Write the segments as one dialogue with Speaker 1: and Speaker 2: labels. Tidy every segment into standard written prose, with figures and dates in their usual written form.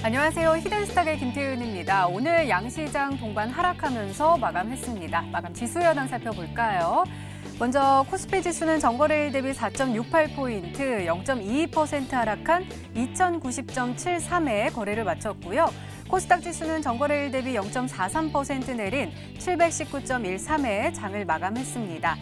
Speaker 1: 안녕하세요. 히든스탁의 김태윤입니다. 오늘 양시장 동반 하락하면서 마감했습니다. 마감 지수 현황 살펴볼까요? 먼저 코스피 지수는 전거래일 대비 4.68포인트, 0.22% 하락한 2090.73에 거래를 마쳤고요. 코스닥 지수는 전거래일 대비 0.43% 내린 719.13에 장을 마감했습니다.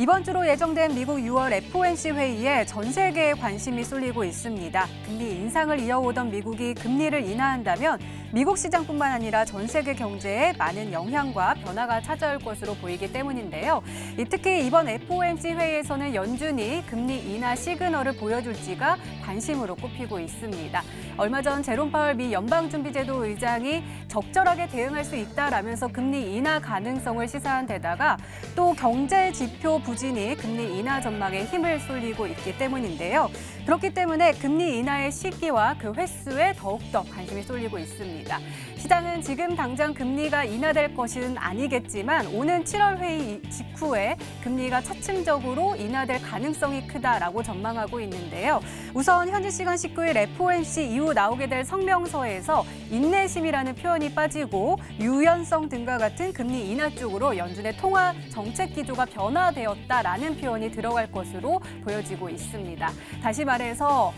Speaker 1: 이번 주로 예정된 미국 6월 FOMC 회의에 전 세계에 관심이 쏠리고 있습니다. 금리 인상을 이어오던 미국이 금리를 인하한다면 미국 시장뿐만 아니라 전 세계 경제에 많은 영향과 변화가 찾아올 것으로 보이기 때문인데요. 특히 이번 FOMC 회의에서는 연준이 금리 인하 시그널을 보여줄지가 관심으로 꼽히고 있습니다. 얼마 전 제롬 파월 미 연방준비제도 의장이 적절하게 대응할 수 있다라면서 금리 인하 가능성을 시사한 데다가 또 경제 지표 부진이 금리 인하 전망에 힘을 쏠리고 있기 때문인데요. 그렇기 때문에 금리 인하의 시기와 그 횟수에 더욱더 관심이 쏠리고 있습니다. 시장은 지금 당장 금리가 인하될 것은 아니겠지만 오는 7월 회의 직후에 금리가 차츰적으로 인하될 가능성이 크다라고 전망하고 있는데요. 우선 현지 시간 19일 FOMC 이후 나오게 될 성명서에서 인내심이라는 표현이 빠지고 유연성 등과 같은 금리 인하 쪽으로 연준의 통화 정책 기조가 변화되었다라는 표현이 들어갈 것으로 보여지고 있습니다. 다시 말해서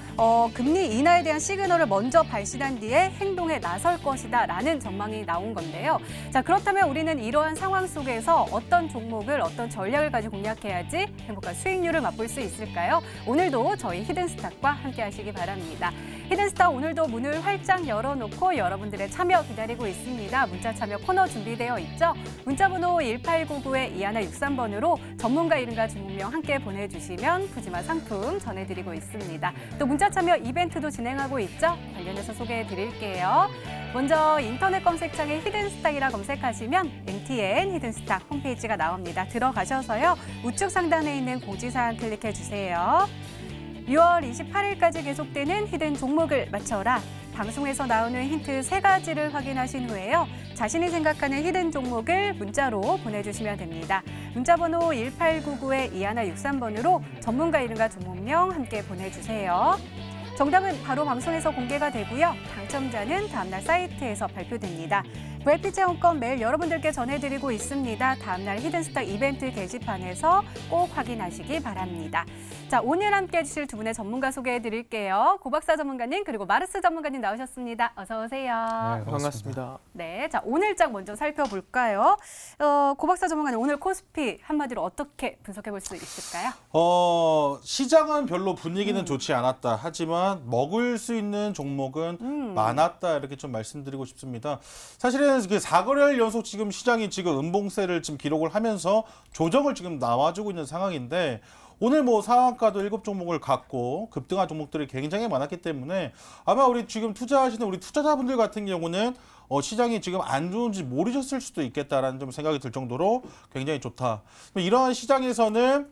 Speaker 1: 금리 인하에 대한 시그널을 먼저 발신한 뒤에 행동에 나설 것이다라는 전망이 나온 건데요. 자, 그렇다면 우리는 이러한 상황 속에서 어떤 종목을 어떤 전략을 가지고 공략해야지 행복한 수익률을 맛볼 수 있을까요? 오늘도 저희 히든스탁과 함께 하시기 바랍니다. 히든스탁 오늘도 문을 활짝 열어놓고 여러분들의 참여 기다리고 있습니다. 문자 참여 코너 준비되어 있죠? 문자번호 1899-2163번으로 전문가 이름과 종목명 함께 보내주시면 푸짐한 상품 전해드리고 있습니다. 또 문자 참여 이벤트도 진행하고 있죠? 관련해서 소개해드릴게요. 먼저 인터넷 검색창에 히든스탁이라 검색하시면 MTN 히든스탁 홈페이지가 나옵니다. 들어가셔서요. 우측 상단에 있는 공지사항 클릭해주세요. 6월 28일까지 계속되는 히든 종목을 맞춰라. 방송에서 나오는 힌트 3가지를 확인하신 후에요. 자신이 생각하는 히든 종목을 문자로 보내주시면 됩니다. 문자번호 1899-2163번으로 전문가 이름과 종목명 함께 보내주세요. 정답은 바로 방송에서 공개가 되고요. 당첨자는 다음날 사이트에서 발표됩니다. VIP 체험권 매일 여러분들께 전해드리고 있습니다. 다음날 히든스탁 이벤트 게시판에서 꼭 확인하시기 바랍니다. 자, 오늘 함께 해주실 두 분의 전문가 소개해드릴게요. 고박사 전문가님 그리고 마르스 전문가님 나오셨습니다. 어서 오세요.
Speaker 2: 네, 반갑습니다.
Speaker 1: 네, 자 오늘 장 먼저 살펴볼까요? 고박사 전문가님 오늘 코스피 한마디로 어떻게 분석해볼 수 있을까요?
Speaker 3: 시장은 별로 분위기는 좋지 않았다. 하지만 먹을 수 있는 종목은 많았다. 이렇게 좀 말씀드리고 싶습니다. 사실은 4거래일 연속 지금 시장이 지금 음봉세를 지금 기록을 하면서 조정을 지금 나와주고 있는 상황인데 오늘 상한가도 7종목을 갖고 급등한 종목들이 굉장히 많았기 때문에 아마 우리 지금 투자하시는 우리 투자자분들 같은 경우는 시장이 지금 안 좋은지 모르셨을 수도 있겠다라는 좀 생각이 들 정도로 굉장히 좋다. 이러한 시장에서는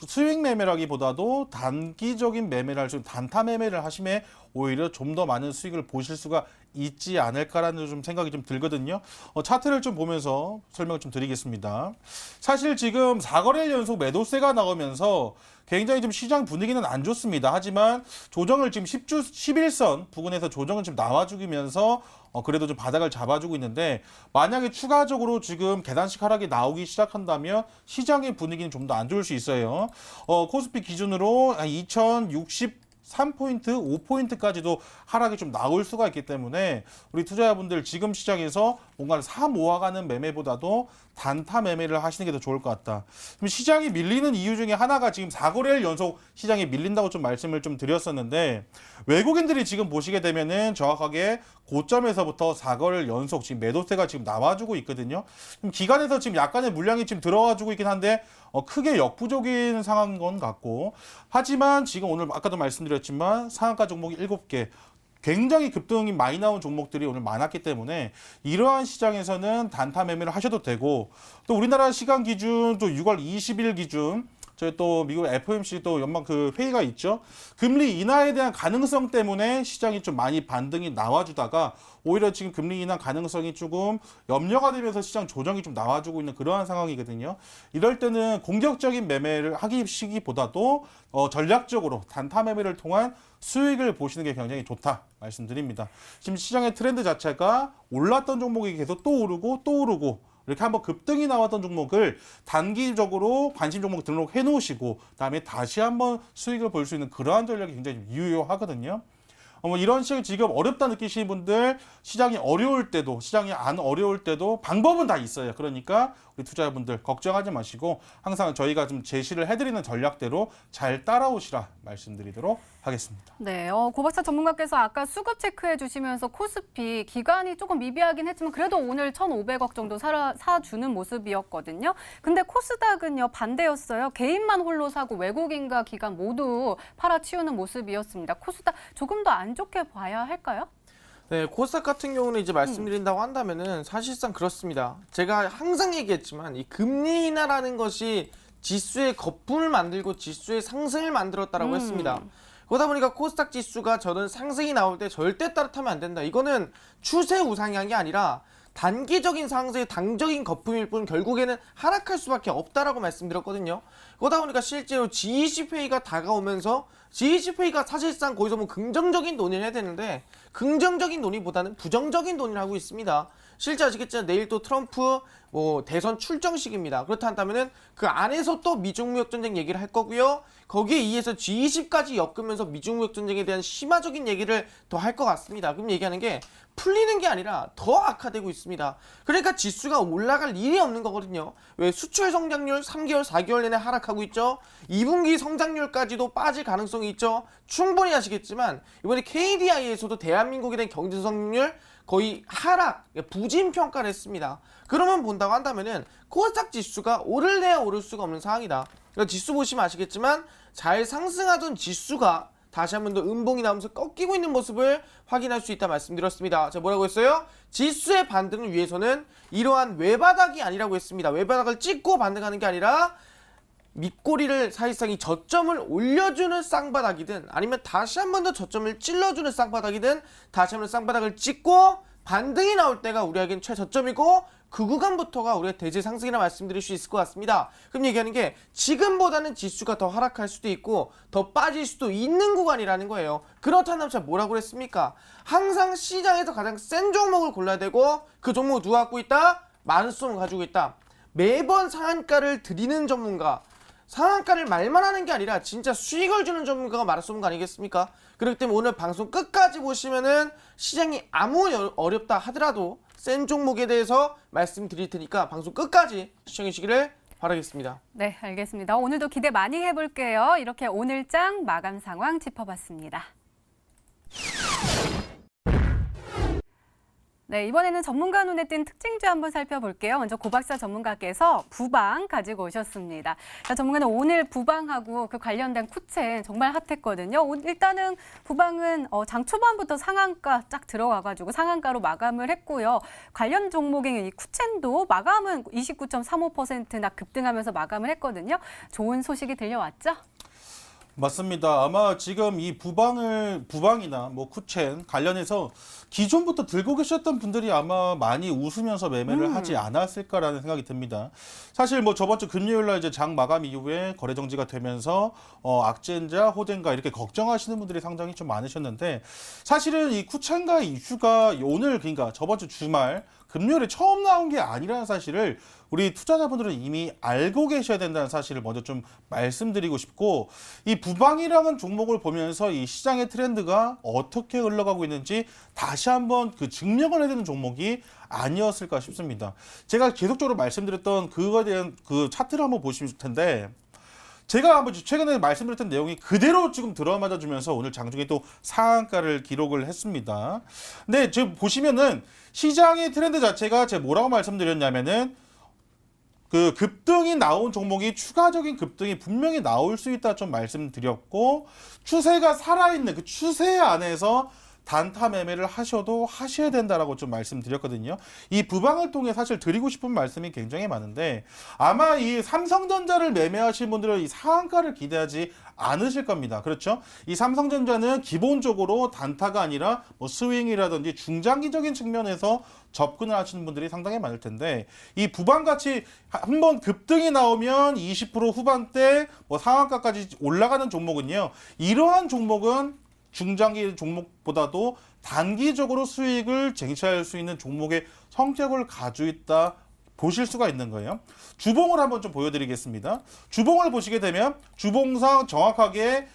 Speaker 3: 수익 매매라기보다도 단기적인 매매를 할 수 있는 단타 매매를 하시면 오히려 좀 더 많은 수익을 보실 수가 있지 않을까라는 좀 생각이 좀 들거든요. 차트를 좀 보면서 설명을 좀 드리겠습니다. 사실 지금 4거래일 연속 매도세가 나오면서 굉장히 좀 시장 분위기는 안 좋습니다. 하지만 조정을 지금 11선 부근에서 조정을 지금 나와주면서 그래도 좀 바닥을 잡아주고 있는데 만약에 추가적으로 지금 계단식 하락이 나오기 시작한다면 시장의 분위기는 좀 더 안 좋을 수 있어요. 코스피 기준으로 2063포인트, 5포인트까지도 하락이 좀 나올 수가 있기 때문에 우리 투자자분들 지금 시장에서 뭔가를 사 모아가는 매매보다도 단타 매매를 하시는 게 더 좋을 것 같다. 그럼 시장이 밀리는 이유 중에 하나가 지금 4거래일 연속 시장이 밀린다고 좀 말씀을 좀 드렸었는데 외국인들이 지금 보시게 되면은 정확하게 고점에서부터 4거래일 연속 지금 매도세가 지금 나와주고 있거든요. 기관에서 지금 약간의 물량이 지금 들어와주고 있긴 한데 크게 역부족인 상황인 건 같고 하지만 지금 오늘 아까도 말씀드렸지만 상한가 종목이 7개 굉장히 급등이 많이 나온 종목들이 오늘 많았기 때문에 이러한 시장에서는 단타 매매를 하셔도 되고 또 우리나라 시간 기준 또 6월 20일 기준 저희 또 미국 FOMC 또 연방 그 회의가 있죠. 금리 인하에 대한 가능성 때문에 시장이 좀 많이 반등이 나와주다가 오히려 지금 금리 인하 가능성이 조금 염려가 되면서 시장 조정이 좀 나와주고 있는 그러한 상황이거든요. 이럴 때는 공격적인 매매를 하기보다도 전략적으로 단타 매매를 통한 수익을 보시는 게 굉장히 좋다 말씀드립니다. 지금 시장의 트렌드 자체가 올랐던 종목이 계속 또 오르고 이렇게 한번 급등이 나왔던 종목을 단기적으로 관심 종목 등록해 놓으시고 그다음에 다시 한번 수익을 볼 수 있는 그러한 전략이 굉장히 유효하거든요. 이런 시장이 지금 어렵다 느끼시는 분들, 시장이 어려울 때도, 시장이 안 어려울 때도 방법은 다 있어요. 그러니까 우리 투자자분들 걱정하지 마시고 항상 저희가 좀 제시를 해드리는 전략대로 잘 따라오시라 말씀드리도록 하겠습니다.
Speaker 1: 네, 고박사 전문가께서 아까 수급 체크해 주시면서 코스피 기간이 조금 미비하긴 했지만 그래도 오늘 1,500억 정도 사주는 모습이었거든요. 근데 코스닥은요 반대였어요. 개인만 홀로 사고 외국인과 기관 모두 팔아치우는 모습이었습니다. 코스닥 조금 더 안 좋게 봐야 할까요?
Speaker 2: 네, 코스닥 같은 경우는 이제 말씀드린다고 한다면은 사실상 그렇습니다. 제가 항상 얘기했지만 이 금리 인하라는 것이 지수의 거품을 만들고 지수의 상승을 만들었다라고 했습니다. 그러다 보니까 코스닥 지수가 저는 상승이 나올 때 절대 따뜻하면 안 된다. 이거는 추세 우상향이 아니라 단기적인 상승의 당적인 거품일 뿐 결국에는 하락할 수밖에 없다라고 말씀드렸거든요. 그러다 보니까 실제로 G20 회의가 다가오면서 G20 회의가 사실상 거기서 뭐 긍정적인 논의를 해야 되는데 긍정적인 논의보다는 부정적인 논의를 하고 있습니다. 실제 아시겠지만 내일 또 트럼프 대선 출정식입니다. 그렇다 한다면은 그 안에서 또 미중 무역 전쟁 얘기를 할 거고요. 거기에 의해서 G20까지 엮으면서 미중 무역 전쟁에 대한 심화적인 얘기를 더 할 것 같습니다. 그럼 얘기하는 게 풀리는 게 아니라 더 악화되고 있습니다. 그러니까 지수가 올라갈 일이 없는 거거든요. 왜 수출 성장률 3개월, 4개월 내내 하락하고 있죠. 2분기 성장률까지도 빠질 가능성이 있죠. 충분히 아시겠지만 이번에 KDI에서도 대한민국에 대한 경제 성장률 거의 하락, 부진 평가를 했습니다. 그러면 본다고 한다면은 코스닥 지수가 오를래야 오를 수가 없는 상황이다. 그러니까 지수 보시면 아시겠지만 잘 상승하던 지수가 다시 한 번 더 음봉이 나오면서 꺾이고 있는 모습을 확인할 수 있다 말씀드렸습니다. 자, 뭐라고 했어요? 지수의 반등을 위해서는 이러한 외바닥이 아니라고 했습니다. 외바닥을 찍고 반등하는 게 아니라 밑꼬리를 사실상 이 저점을 올려주는 쌍바닥이든 아니면 다시 한 번 더 저점을 찔러주는 쌍바닥이든 다시 한 번 쌍바닥을 찍고 반등이 나올 때가 우리에겐 최저점이고 그 구간부터가 우리가 대제 상승이라 말씀드릴 수 있을 것 같습니다. 그럼 얘기하는 게 지금보다는 지수가 더 하락할 수도 있고 더 빠질 수도 있는 구간이라는 거예요. 그렇다면 제가 뭐라고 그랬습니까? 항상 시장에서 가장 센 종목을 골라야 되고 그 종목을 누가 갖고 있다? 만수를 가지고 있다. 매번 상한가를 드리는 전문가, 상한가를 말만 하는 게 아니라 진짜 수익을 주는 전문가가 말할 거 아니겠습니까? 그렇기 때문에 오늘 방송 끝까지 보시면은 시장이 아무 어렵다 하더라도 센 종목에 대해서 말씀드릴 테니까 방송 끝까지 시청해 주시기를 바라겠습니다.
Speaker 1: 네, 알겠습니다. 오늘도 기대 많이 해볼게요. 이렇게 오늘장 마감 상황 짚어봤습니다. 네, 이번에는 전문가 눈에 띈 특징주 한번 살펴볼게요. 먼저 고박사 전문가께서 부방 가지고 오셨습니다. 자, 전문가는 오늘 부방하고 그 관련된 쿠첸 정말 핫했거든요. 일단은 부방은 장 초반부터 상한가 쫙 들어와가지고 상한가로 마감을 했고요. 관련 종목인 이 쿠첸도 마감은 29.35%나 급등하면서 마감을 했거든요. 좋은 소식이 들려왔죠?
Speaker 3: 맞습니다. 아마 지금 이 부방이나 뭐 쿠첸 관련해서 기존부터 들고 계셨던 분들이 아마 많이 웃으면서 매매를 하지 않았을까라는 생각이 듭니다. 사실 뭐 저번 주 금요일 날 이제 장 마감 이후에 거래 정지가 되면서 악재인가 호재인가 이렇게 걱정하시는 분들이 상당히 좀 많으셨는데 사실은 이 쿠첸과 이슈가 오늘 그러니까 저번 주 주말 금요일에 처음 나온 게 아니라는 사실을 우리 투자자분들은 이미 알고 계셔야 된다는 사실을 먼저 좀 말씀드리고 싶고 이 부방이라는 종목을 보면서 이 시장의 트렌드가 어떻게 흘러가고 있는지 다시 한번 그 증명을 해야 되는 종목이 아니었을까 싶습니다. 제가 계속적으로 말씀드렸던 그거에 대한 그 차트를 한번 보실 텐데 제가 한번 최근에 말씀드렸던 내용이 그대로 지금 들어맞아 주면서 오늘 장중에 또 상한가를 기록을 했습니다. 근데 지금 보시면은 시장의 트렌드 자체가 제가 뭐라고 말씀드렸냐면은 그 급등이 나온 종목이 추가적인 급등이 분명히 나올 수 있다 좀 말씀드렸고 추세가 살아있는 그 추세 안에서 단타 매매를 하셔도 하셔야 된다라고 좀 말씀드렸거든요. 이 부방을 통해 사실 드리고 싶은 말씀이 굉장히 많은데 아마 이 삼성전자를 매매하신 분들은 이 상한가를 기대하지 않으실 겁니다. 그렇죠? 이 삼성전자는 기본적으로 단타가 아니라 뭐 스윙이라든지 중장기적인 측면에서 접근을 하시는 분들이 상당히 많을 텐데 이 부방같이 한번 급등이 나오면 20% 후반대 뭐 상한가까지 올라가는 종목은요. 이러한 종목은 중장기 종목보다도 단기적으로 수익을 쟁취할 수 있는 종목의 성격을 가지고 있다 보실 수가 있는 거예요. 주봉을 한번 좀 보여드리겠습니다. 주봉을 보시게 되면 주봉상 정확하게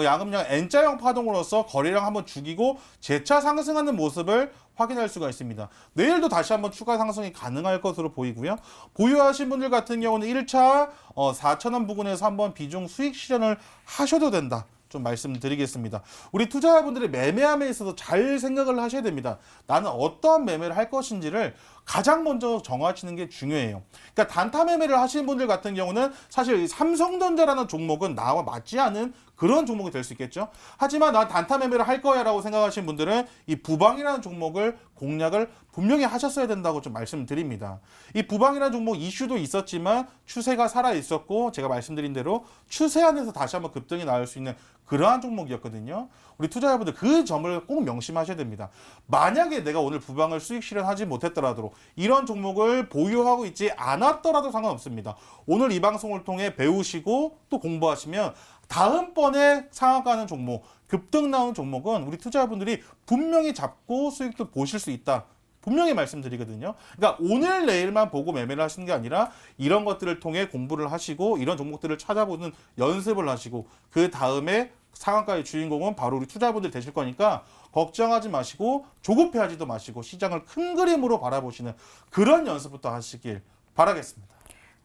Speaker 3: 양음량 N자형 파동으로서 거래량 한번 죽이고 재차 상승하는 모습을 확인할 수가 있습니다. 내일도 다시 한번 추가 상승이 가능할 것으로 보이고요. 보유하신 분들 같은 경우는 1차 4,000원 부근에서 한번 비중 수익 실현을 하셔도 된다. 좀 말씀드리겠습니다. 우리 투자자분들이 매매함에 있어서 잘 생각을 하셔야 됩니다. 나는 어떠한 매매를 할 것인지를 가장 먼저 정하시는 게 중요해요. 그러니까 단타 매매를 하시는 분들 같은 경우는 사실 이 삼성전자라는 종목은 나와 맞지 않은 그런 종목이 될 수 있겠죠. 하지만 난 단타 매매를 할 거야 라고 생각하시는 분들은 이 부방이라는 종목을 공략을 분명히 하셨어야 된다고 좀 말씀드립니다. 이 부방이라는 종목 이슈도 있었지만 추세가 살아 있었고 제가 말씀드린 대로 추세 안에서 다시 한번 급등이 나올 수 있는 그러한 종목이었거든요. 우리 투자자분들 그 점을 꼭 명심하셔야 됩니다. 만약에 내가 오늘 부방을 수익 실현하지 못했더라도 이런 종목을 보유하고 있지 않았더라도 상관없습니다. 오늘 이 방송을 통해 배우시고 또 공부하시면 다음번에 상한가는 종목, 급등 나오는 종목은 우리 투자자분들이 분명히 잡고 수익도 보실 수 있다. 분명히 말씀드리거든요. 그러니까 오늘 내일만 보고 매매를 하시는 게 아니라 이런 것들을 통해 공부를 하시고 이런 종목들을 찾아보는 연습을 하시고 그 다음에 상한가의 주인공은 바로 우리 투자자분들 되실 거니까 걱정하지 마시고 조급해하지도 마시고 시장을 큰 그림으로 바라보시는 그런 연습부터 하시길 바라겠습니다.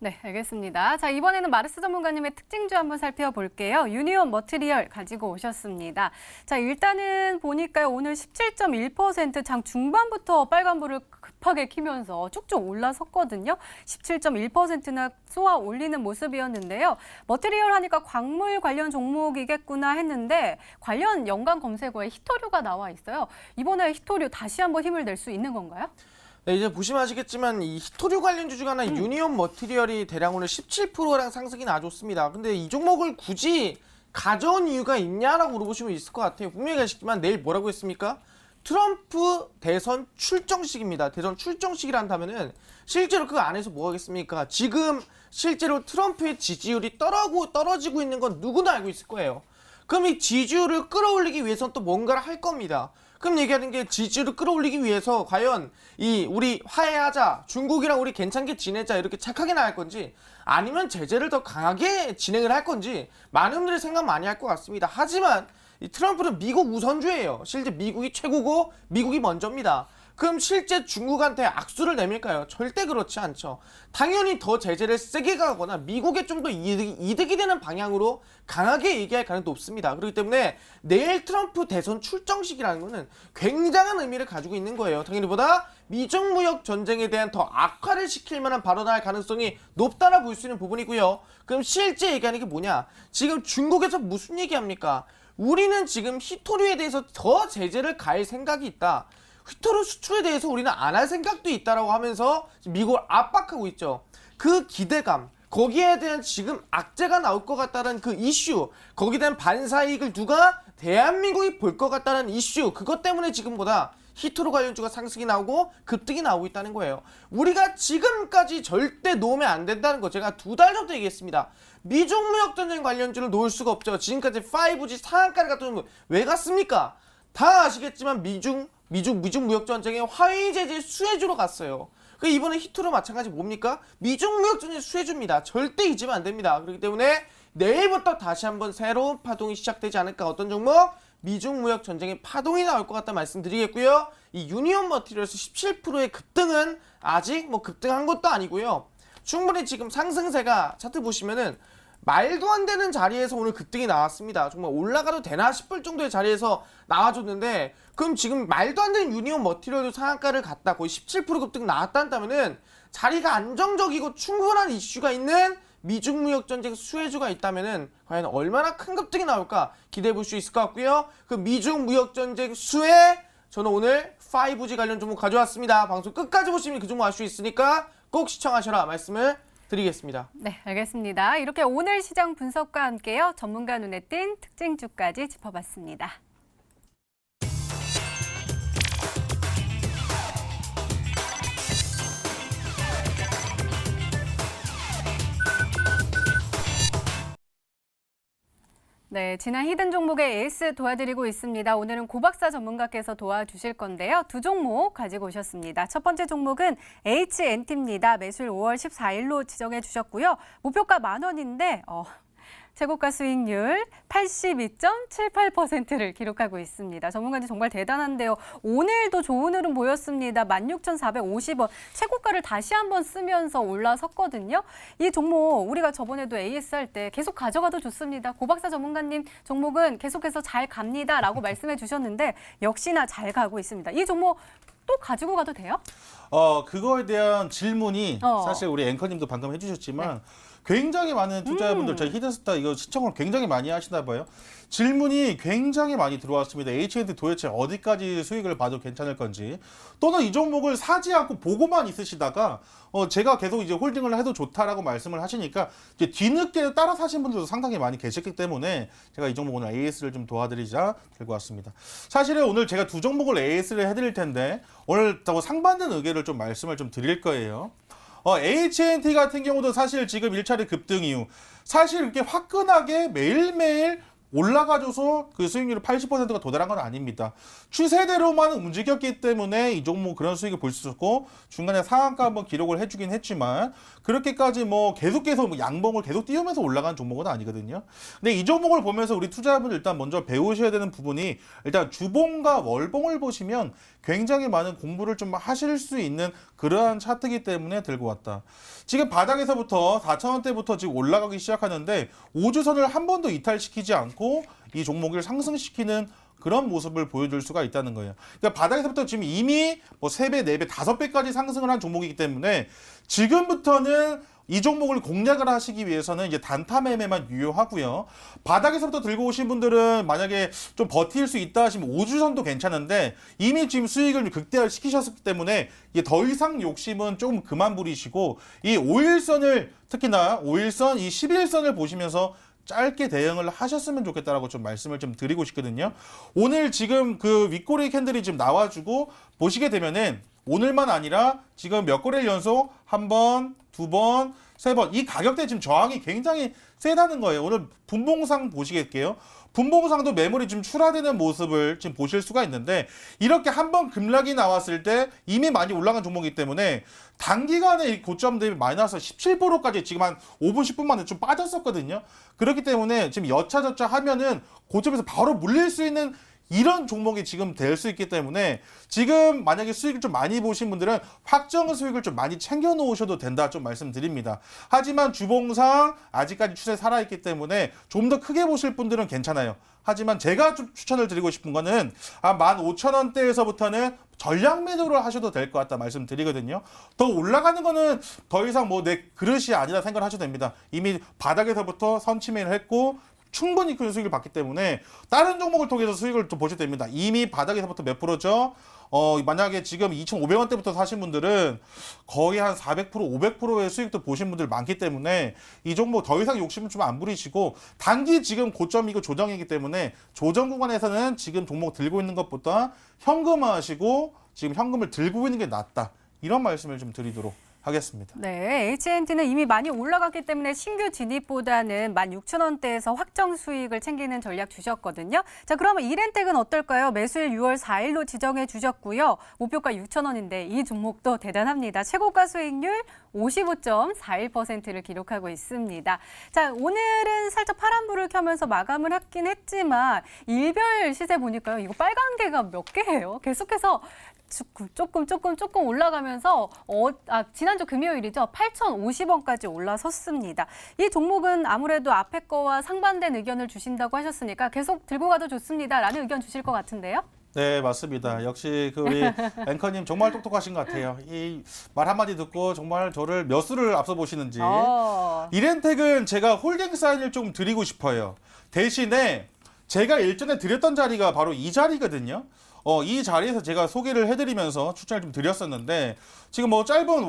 Speaker 1: 네, 알겠습니다. 자, 이번에는 마르스 전문가님의 특징주 한번 살펴볼게요. 유니온 머티리얼 가지고 오셨습니다. 자, 일단은 보니까요, 오늘 17.1% 장 중반부터 빨간불을 급하게 키면서 쭉쭉 올라섰거든요. 17.1%나 쏘아 올리는 모습이었는데요. 머티리얼 하니까 광물 관련 종목이겠구나 했는데 관련 연관 검색어에 히토류가 나와 있어요. 이번에 히토류 다시 한번 힘을 낼 수 있는 건가요?
Speaker 2: 네, 이제 보시면 아시겠지만 이 히토류 관련주 중 하나 유니온 머티리얼이 대략 오늘 17%랑 상승이 나줬습니다. 근데 이 종목을 굳이 가져온 이유가 있냐라고 물어보시면 있을 것 같아요. 분명히 아시겠지만 내일 뭐라고 했습니까? 트럼프 대선 출정식입니다. 대선 출정식이란다면은 실제로 그 안에서 뭐 하겠습니까? 지금 실제로 트럼프의 지지율이 떨어지고 있는 건 누구나 알고 있을 거예요. 그럼 이 지지율을 끌어올리기 위해서는 또 뭔가를 할 겁니다. 그럼 얘기하는 게 지지율을 끌어올리기 위해서 과연 이 우리 화해하자, 중국이랑 우리 괜찮게 지내자 이렇게 착하게 나갈 건지 아니면 제재를 더 강하게 진행을 할 건지 많은 분들이 생각 많이 할 것 같습니다. 하지만 이 트럼프는 미국 우선주예요. 실제 미국이 최고고 미국이 먼저입니다. 그럼 실제 중국한테 악수를 내밀까요? 절대 그렇지 않죠. 당연히 더 제재를 세게 가거나 미국에 좀 더 이득이 되는 방향으로 강하게 얘기할 가능성이 높습니다. 그렇기 때문에 내일 트럼프 대선 출정식이라는 것은 굉장한 의미를 가지고 있는 거예요. 당연히 보다 미중 무역 전쟁에 대한 더 악화를 시킬 만한 발언을 할 가능성이 높다라 볼 수 있는 부분이고요. 그럼 실제 얘기하는 게 뭐냐? 지금 중국에서 무슨 얘기합니까? 우리는 지금 히토류에 대해서 더 제재를 가할 생각이 있다. 히토류 수출에 대해서 우리는 안 할 생각도 있다라고 하면서 미국을 압박하고 있죠. 그 기대감, 거기에 대한 지금 악재가 나올 것 같다는 그 이슈, 거기에 대한 반사이익을 누가 대한민국이 볼 것 같다는 이슈, 그것 때문에 지금보다 히토류 관련주가 상승이 나오고 급등이 나오고 있다는 거예요. 우리가 지금까지 절대 놓으면 안 된다는 거 제가 2달 전부터 얘기했습니다. 미중 무역 전쟁 관련주를 놓을 수가 없죠. 지금까지 5G 상한가를 갔던 거 왜 갔습니까? 다 아시겠지만 미중 무역 전쟁의 화해 제재 수혜주로 갔어요. 그 이번에 히토류 마찬가지 뭡니까? 미중 무역 전쟁 수혜주입니다. 절대 잊으면 안 됩니다. 그렇기 때문에 내일부터 다시 한번 새로운 파동이 시작되지 않을까. 어떤 종목? 미중 무역 전쟁의 파동이 나올 것 같다 말씀드리겠고요. 이 유니온 머티리얼스 17%의 급등은 아직 뭐 급등한 것도 아니고요. 충분히 지금 상승세가 차트 보시면은 말도 안 되는 자리에서 오늘 급등이 나왔습니다. 정말 올라가도 되나 싶을 정도의 자리에서 나와줬는데 그럼 지금 말도 안 되는 유니온 머티리얼도 상한가를 갔다 거의 17% 급등 나왔다 한다면은 자리가 안정적이고 충분한 이슈가 있는 미중 무역 전쟁 수혜주가 있다면은 과연 얼마나 큰 급등이 나올까 기대해 볼 수 있을 것 같고요. 그 미중 무역 전쟁 수혜 저는 오늘 5G 관련 종목 가져왔습니다. 방송 끝까지 보시면 그 종목 알 수 있으니까 꼭 시청하셔라 말씀을 드리겠습니다.
Speaker 1: 네, 알겠습니다. 이렇게 오늘 시장 분석과 함께요. 전문가 눈에 띈 특징주까지 짚어봤습니다. 네, 지난 히든 종목의 에이스 도와드리고 있습니다. 오늘은 고박사 전문가께서 도와주실 건데요. 두 종목 가지고 오셨습니다. 첫 번째 종목은 HNT입니다. 매수일 5월 14일로 지정해 주셨고요. 목표가 10,000원인데 최고가 수익률 82.78%를 기록하고 있습니다. 전문가님 정말 대단한데요. 오늘도 좋은 흐름 보였습니다. 16,450원. 최고가를 다시 한번 쓰면서 올라섰거든요. 이 종목 우리가 저번에도 AS 할 때 계속 가져가도 좋습니다. 고박사 전문가님 종목은 계속해서 잘 갑니다라고 말씀해 주셨는데 역시나 잘 가고 있습니다. 이 종목 또 가지고 가도 돼요?
Speaker 3: 그거에 대한 질문이 사실 우리 앵커님도 방금 해주셨지만 굉장히 많은 투자자분들 저희 히든스타 이거 시청을 굉장히 많이 하시나 봐요. 질문이 굉장히 많이 들어왔습니다. HNT 도대체 어디까지 수익을 봐도 괜찮을 건지, 또는 이 종목을 사지 않고 보고만 있으시다가 제가 계속 이제 홀딩을 해도 좋다라고 말씀을 하시니까 이제 뒤늦게 따라 사신 분들도 상당히 많이 계셨기 때문에 제가 이 종목 오늘 AS를 좀 도와드리자 들고 왔습니다. 사실은 오늘 제가 두 종목을 AS를 해드릴 텐데 오늘 상반된 의견을 좀 말씀을 좀 드릴 거예요. HNT 같은 경우도 사실 지금 1차례 급등 이후 사실 이렇게 화끈하게 매일매일 올라가줘서 그 수익률이 80%가 도달한 건 아닙니다. 추세대로만 움직였기 때문에 이 종목 그런 수익을 볼 수 있었고 중간에 상한가 한번 기록을 해주긴 했지만 그렇게까지 계속해서 양봉을 계속 띄우면서 올라간 종목은 아니거든요. 근데 이 종목을 보면서 우리 투자자분들 일단 먼저 배우셔야 되는 부분이 일단 주봉과 월봉을 보시면 굉장히 많은 공부를 좀 하실 수 있는 그러한 차트이기 때문에 들고 왔다. 지금 바닥에서부터 4,000원대부터 지금 올라가기 시작하는데 5주선을 한 번도 이탈시키지 않고 이 종목을 상승시키는 그런 모습을 보여줄 수가 있다는 거예요. 그러니까 바닥에서부터 지금 이미 3배, 4배, 5배까지 상승을 한 종목이기 때문에 지금부터는 이 종목을 공략을 하시기 위해서는 이제 단타 매매만 유효하고요. 바닥에서부터 들고 오신 분들은 만약에 좀 버틸 수 있다 하시면 5주선도 괜찮은데 이미 지금 수익을 극대화시키셨기 때문에 이제 더 이상 욕심은 조금 그만 부리시고 이 5일선을 특히나 5일선, 이 11일선을 보시면서 짧게 대응을 하셨으면 좋겠다라고 좀 말씀을 좀 드리고 싶거든요. 오늘 지금 그 윗꼬리 캔들이 지금 나와주고 보시게 되면은 오늘만 아니라 지금 몇 거래일 연속 한 번, 두 번, 세 번 이 가격대 지금 저항이 굉장히 세다는 거예요. 오늘 분봉상 보시겠게요. 분봉상도 매물이 좀 출하되는 모습을 지금 보실 수가 있는데 이렇게 한번 급락이 나왔을 때 이미 많이 올라간 종목이기 때문에 단기간에 이 고점 대비 마이너스 17%까지 지금 한 5분, 10분 만에 좀 빠졌었거든요. 그렇기 때문에 지금 여차저차 하면은 고점에서 바로 물릴 수 있는 이런 종목이 지금 될 수 있기 때문에 지금 만약에 수익을 좀 많이 보신 분들은 확정 수익을 좀 많이 챙겨 놓으셔도 된다 좀 말씀드립니다. 하지만 주봉상 아직까지 추세 살아있기 때문에 좀 더 크게 보실 분들은 괜찮아요. 하지만 제가 좀 추천을 드리고 싶은 거는 15,000원대에서부터는 전략 매도를 하셔도 될 것 같다 말씀드리거든요. 더 올라가는 거는 더 이상 내 그릇이 아니라 생각을 하셔도 됩니다. 이미 바닥에서부터 선침해를 했고 충분히 큰 수익을 받기 때문에 다른 종목을 통해서 수익을 좀 보셔도 됩니다. 이미 바닥에서부터 몇 프로죠? 만약에 지금 2,500원대부터 사신 분들은 거의 한 400%, 500%의 수익도 보신 분들 많기 때문에 이 종목 더 이상 욕심을 좀 안 부리시고 단기 지금 고점이고 조정이기 때문에 조정 구간에서는 지금 종목 들고 있는 것보다 현금화하시고 지금 현금을 들고 있는 게 낫다. 이런 말씀을 좀 드리도록 하겠습니다.
Speaker 1: 네, HNT는 이미 많이 올라갔기 때문에 신규 진입보다는 16,000원대에서 확정 수익을 챙기는 전략 주셨거든요. 자, 그러면 이렌텍은 어떨까요? 매수일 6월 4일로 지정해 주셨고요. 목표가 6,000원인데 이 종목도 대단합니다. 최고가 수익률 55.41%를 기록하고 있습니다. 자, 오늘은 살짝 파란불을 켜면서 마감을 하긴 했지만 일별 시세 보니까요. 이거 빨간 개가 몇 개예요? 계속해서 조금 올라가면서 지난주 금요일이죠. 8,050원까지 올라섰습니다. 이 종목은 아무래도 앞에 거와 상반된 의견을 주신다고 하셨으니까 계속 들고 가도 좋습니다라는 의견 주실 것 같은데요.
Speaker 3: 네, 맞습니다. 역시 그 우리 앵커님 정말 똑똑하신 것 같아요. 이 말 한마디 듣고 정말 저를 몇 수를 앞서 보시는지. 이렌텍은 제가 홀딩 사인을 좀 드리고 싶어요. 대신에 제가 일전에 드렸던 자리가 바로 이 자리거든요. 이 자리에서 제가 소개를 해드리면서 추천을 좀 드렸었는데 지금 뭐 짧은 1, 2,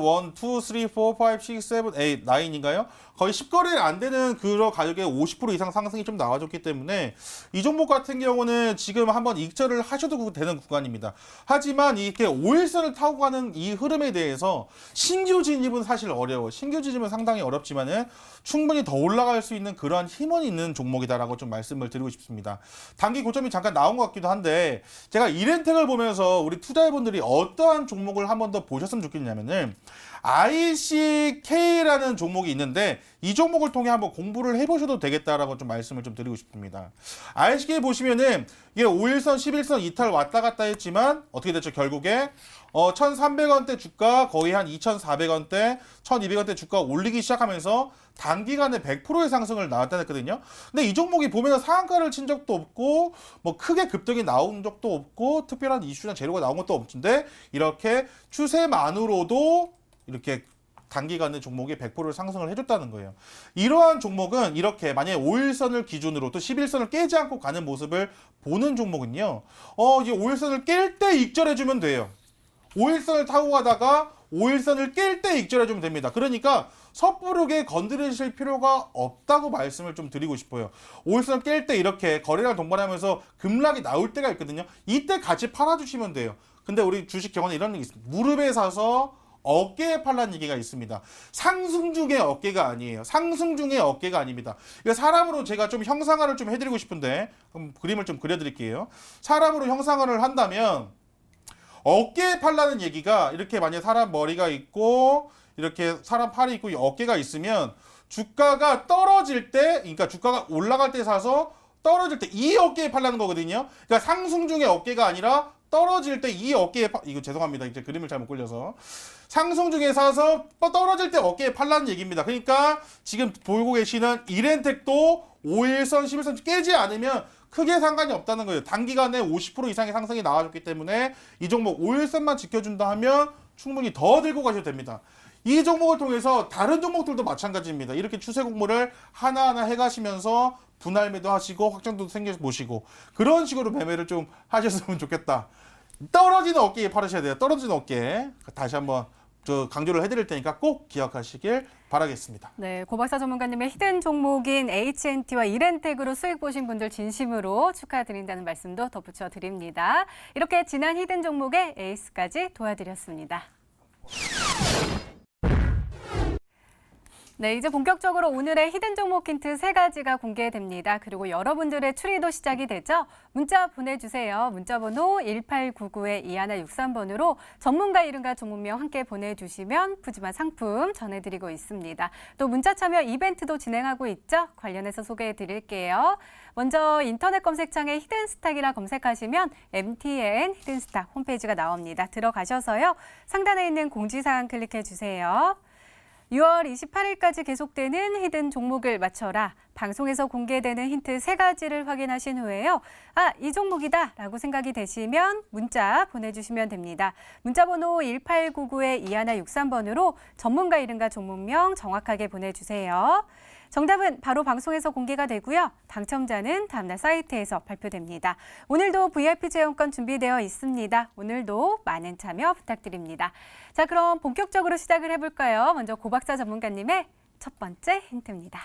Speaker 3: 3, 4, 5, 6, 7, 8, 9인가요? 거의 10거래를 안 되는 그런 가격에 50% 이상 상승이 좀 나와줬기 때문에 이 종목 같은 경우는 지금 한번 익절을 하셔도 되는 구간입니다. 하지만 이렇게 5일선을 타고 가는 이 흐름에 대해서 신규 진입은 사실 어려워. 신규 진입은 상당히 어렵지만은 충분히 더 올라갈 수 있는 그러한 힘은 있는 종목이다라고 좀 말씀을 드리고 싶습니다. 단기 고점이 잠깐 나온 것 같기도 한데 제가 이렌텍을 보면서 우리 투자자분들이 어떠한 종목을 한 번 더 보셨으면 좋겠냐면은 ICK라는 종목이 있는데 이 종목을 통해 한번 공부를 해보셔도 되겠다라고 좀 말씀을 좀 드리고 싶습니다. ICK 보시면은 이게 5일선, 11선 이탈 왔다 갔다 했지만 어떻게 됐죠? 결국에 1,300원대 주가 거의 한 2,400원대, 1,200원대 주가 올리기 시작하면서 단기간에 100%의 상승을 나타냈거든요. 근데 이 종목이 보면 상한가를 친 적도 없고 뭐 크게 급등이 나온 적도 없고 특별한 이슈나 재료가 나온 것도 없는데 이렇게 추세만으로도 이렇게 단기간에 종목이 100%를 상승을 해줬다는 거예요. 이러한 종목은 이렇게 만약에 5일선을 기준으로 또 11선을 깨지 않고 가는 모습을 보는 종목은요. 이제 5일선을 깰 때 익절해주면 돼요. 5일선을 타고 가다가 5일선을 깰 때 익절해주면 됩니다. 그러니까 섣부르게 건드리실 필요가 없다고 말씀을 좀 드리고 싶어요. 5일선을 깰 때 이렇게 거래량 동반하면서 급락이 나올 때가 있거든요. 이때 같이 팔아주시면 돼요. 근데 우리 주식 경험에 이런 얘기 있습니다. 무릎에 사서 어깨에 팔라는 얘기가 있습니다. 상승 중에 어깨가 아니에요. 상승 중에 어깨가 아닙니다. 이거 사람으로 제가 좀 형상화를 좀 해드리고 싶은데 그림을 좀 그려드릴게요. 사람으로 형상화를 한다면 어깨에 팔라는 얘기가 이렇게 만약에 사람 머리가 있고 이렇게 사람 팔이 있고 어깨가 있으면 주가가 떨어질 때, 그러니까 주가가 올라갈 때 사서 떨어질 때 이 어깨에 팔라는 거거든요. 그러니까 상승 중에 어깨가 아니라 떨어질 때 이 어깨에 이거 죄송합니다. 이제 그림을 잘못 그려서 상승 중에 사서 떨어질 때 어깨에 팔라는 얘기입니다. 그러니까 지금 보고 계시는 이렌텍도 5일선, 11선 깨지 않으면 크게 상관이 없다는 거예요. 단기간에 50% 이상의 상승이 나와줬기 때문에 이 종목 5일선만 지켜준다 하면 충분히 더 들고 가셔도 됩니다. 이 종목을 통해서 다른 종목들도 마찬가지입니다. 이렇게 추세 공모를 하나하나 해가시면서 분할 매도하시고 확정도 생겨보시고 그런 식으로 매매를 좀 하셨으면 좋겠다. 떨어지는 어깨에 팔으셔야 돼요. 떨어지는 어깨. 다시 한번 강조를 해드릴 테니까 꼭 기억하시길 바라겠습니다.
Speaker 1: 네, 고박사 전문가님의 히든 종목인 H&T와 이렌텍으로 수익 보신 분들 진심으로 축하드린다는 말씀도 덧붙여 드립니다. 이렇게 지난 히든 종목의 에이스까지 도와드렸습니다. 네, 이제 본격적으로 오늘의 히든 종목 힌트 3가지가 공개됩니다. 그리고 여러분들의 추리도 시작이 되죠. 문자 보내주세요. 문자번호 1899-2163번으로 전문가 이름과 종목명 함께 보내주시면 푸짐한 상품 전해드리고 있습니다. 또 문자 참여 이벤트도 진행하고 있죠. 관련해서 소개해드릴게요. 먼저 인터넷 검색창에 히든스탁이라 검색하시면 MTN 히든스탁 홈페이지가 나옵니다. 들어가셔서요. 상단에 있는 공지사항 클릭해주세요. 6월 28일까지 계속되는 히든 종목을 맞춰라. 방송에서 공개되는 힌트 3가지를 확인하신 후에요. 이 종목이다 라고 생각이 되시면 문자 보내주시면 됩니다. 문자번호 1899-2163번으로 전문가 이름과 종목명 정확하게 보내주세요. 정답은 바로 방송에서 공개가 되고요. 당첨자는 다음날 사이트에서 발표됩니다. 오늘도 VIP 체험권 준비되어 있습니다. 오늘도 많은 참여 부탁드립니다. 자, 그럼 본격적으로 시작을 해볼까요? 먼저 고박사 전문가님의 첫 번째 힌트입니다.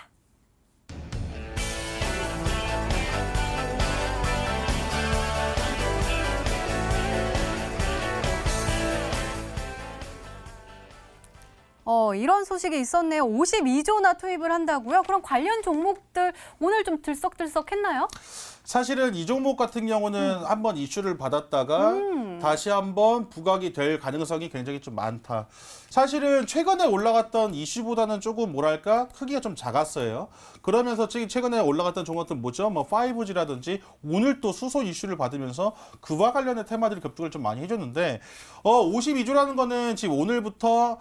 Speaker 1: 이런 소식이 있었네요. 52조나 투입을 한다고요? 그럼 관련 종목들 오늘 좀 들썩들썩했나요?
Speaker 3: 사실은 이 종목 같은 경우는 한번 이슈를 받았다가 다시 한번 부각이 될 가능성이 굉장히 좀 많다. 사실은 최근에 올라갔던 이슈보다는 조금 뭐랄까 크기가 좀 작았어요. 그러면서 최근에 올라갔던 종목들은 뭐죠? 뭐 5G라든지 오늘 또 수소 이슈를 받으면서 그와 관련된 테마들이 급등을 좀 많이 해줬는데 52조라는 거는 지금 오늘부터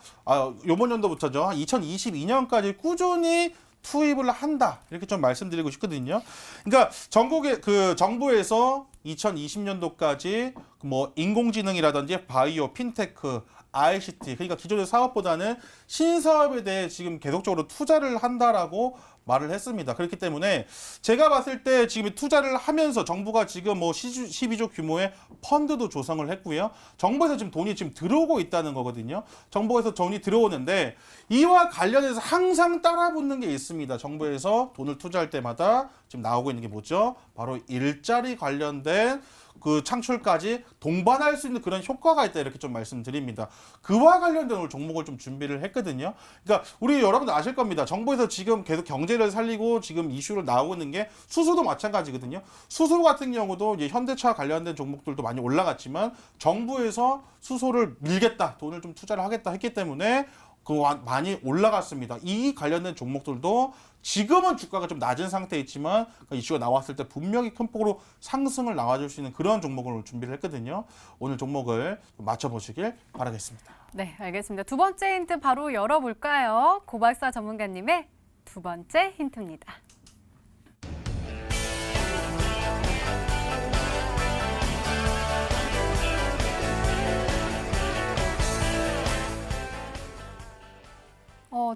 Speaker 3: 요번 연도부터죠. 2022년까지 꾸준히 투입을 한다 이렇게 좀 말씀드리고 싶거든요. 그러니까 전국의 정부에서 2020년도까지 뭐 인공지능이라든지 바이오, 핀테크, ICT, 그러니까 기존의 사업보다는 신사업에 대해 지금 계속적으로 투자를 한다라고 말을 했습니다. 그렇기 때문에 제가 봤을 때 지금 투자를 하면서 정부가 지금 뭐 12조 규모의 펀드도 조성을 했고요. 정부에서 지금 돈이 지금 들어오고 있다는 거거든요. 정부에서 돈이 들어오는데 이와 관련해서 항상 따라붙는 게 있습니다. 정부에서 돈을 투자할 때마다 지금 나오고 있는 게 뭐죠? 바로 일자리 관련된 그 창출까지 동반할 수 있는 그런 효과가 있다 이렇게 좀 말씀드립니다. 그와 관련된 오늘 종목을 좀 준비를 했거든요. 그러니까 우리 여러분들 아실 겁니다. 정부에서 지금 계속 경제를 살리고 지금 이슈를 나오고 있는 게 수소도 마찬가지거든요. 수소 같은 경우도 이제 현대차 관련된 종목들도 많이 올라갔지만 정부에서 수소를 밀겠다, 돈을 좀 투자를 하겠다 했기 때문에 많이 올라갔습니다. 이 관련된 종목들도 지금은 주가가 좀 낮은 상태에 있지만 이슈가 나왔을 때 분명히 큰 폭으로 상승을 나와줄 수 있는 그런 종목을 준비를 했거든요. 오늘 종목을 맞춰보시길 바라겠습니다.
Speaker 1: 네, 알겠습니다. 두 번째 힌트 바로 열어볼까요? 고박사 전문가님의 두 번째 힌트입니다.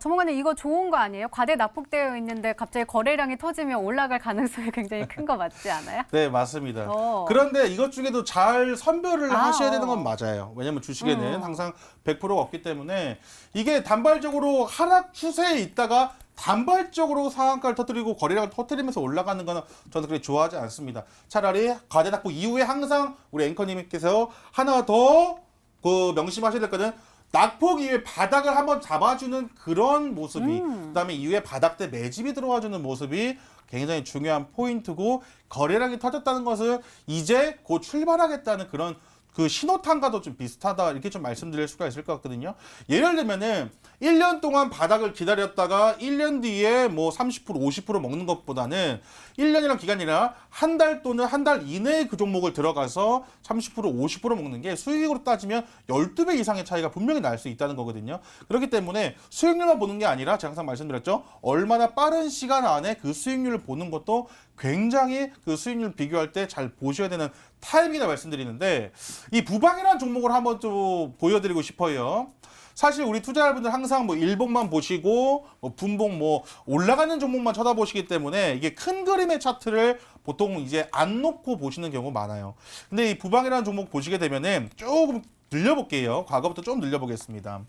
Speaker 1: 전문가님 이거 좋은 거 아니에요? 과대 납품되어 있는데 갑자기 거래량이 터지면 올라갈 가능성이 굉장히 큰 거 맞지 않아요?
Speaker 3: 네, 맞습니다.
Speaker 1: 어.
Speaker 3: 그런데 이것 중에도 잘 선별을 하셔야 되는 건 맞아요. 왜냐하면 주식에는 항상 100%가 없기 때문에 이게 단발적으로 하락 추세에 있다가 단발적으로 상한가를 터뜨리고 거래량을 터뜨리면서 올라가는 거는 저는 그렇게 좋아하지 않습니다. 차라리 과대 납품 이후에 항상 우리 앵커님께서 하나 더 그 명심하셔야 될 거는 낙폭 이후에 바닥을 한번 잡아주는 그런 모습이 그다음에 이후에 바닥대 매집이 들어와주는 모습이 굉장히 중요한 포인트고 거래량이 터졌다는 것은 이제 곧 출발하겠다는 그런 그 신호탄과도 좀 비슷하다 이렇게 좀 말씀드릴 수가 있을 것 같거든요. 예를 들면은 1년 동안 바닥을 기다렸다가 1년 뒤에 뭐 30% 50% 먹는 것보다는 1년이란 기간이 아니라 한 달 또는 한 달 이내에 그 종목을 들어가서 30% 50% 먹는 게 수익으로 따지면 12배 이상의 차이가 분명히 날 수 있다는 거거든요. 그렇기 때문에 수익률만 보는 게 아니라 제가 항상 말씀드렸죠. 얼마나 빠른 시간 안에 그 수익률을 보는 것도 굉장히 그 수익률 비교할 때 잘 보셔야 되는 타입이다 말씀드리는데 이 부방이라는 종목을 한번 좀 보여드리고 싶어요. 사실 우리 투자자분들 항상 뭐 일봉만 보시고 뭐 분봉 뭐 올라가는 종목만 쳐다보시기 때문에 이게 큰 그림의 차트를 보통 이제 안 놓고 보시는 경우가 많아요. 근데 이 부방이라는 종목 보시게 되면은 조금 늘려볼게요. 과거부터 좀 늘려보겠습니다.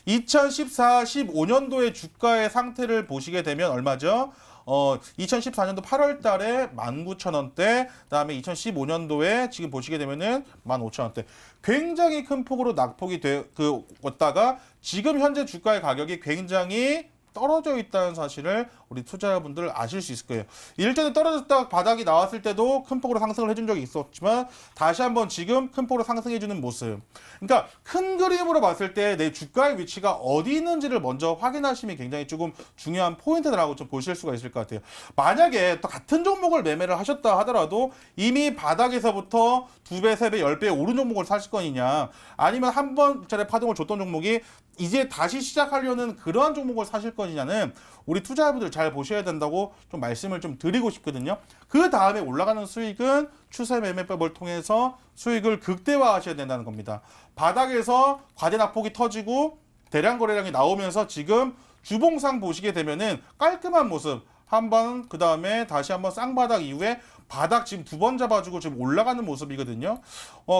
Speaker 3: 2014, 15년도의 주가의 상태를 보시게 되면 얼마죠? 2014년도 8월 달에 19,000원대, 그다음에 2015년도에 지금 보시게 되면은 15,000원대. 굉장히 큰 폭으로 낙폭이 왔다가 지금 현재 주가의 가격이 굉장히 떨어져 있다는 사실을 우리 투자자분들 아실 수 있을 거예요. 일전에 떨어졌다가 바닥이 나왔을 때도 큰 폭으로 상승을 해준 적이 있었지만 다시 한번 지금 큰 폭으로 상승해주는 모습. 그러니까 큰 그림으로 봤을 때 내 주가의 위치가 어디 있는지를 먼저 확인하시면 굉장히 조금 중요한 포인트라고 좀 보실 수가 있을 것 같아요. 만약에 또 같은 종목을 매매를 하셨다 하더라도 이미 바닥에서부터 2배, 3배, 10배 오른 종목을 사실 거냐 아니면 한 번짜리 파동을 줬던 종목이 이제 다시 시작하려는 그러한 종목을 사실 거냐는 우리 투자자분들 잘 보셔야 된다고 좀 말씀을 좀 드리고 싶거든요. 그 다음에 올라가는 수익은 추세 매매법을 통해서 수익을 극대화하셔야 된다는 겁니다. 바닥에서 과대 낙폭이 터지고 대량 거래량이 나오면서 지금 주봉상 보시게 되면은 깔끔한 모습 한번 그 다음에 다시 한번 쌍바닥 이후에 바닥 지금 2번 잡아주고 지금 올라가는 모습이거든요.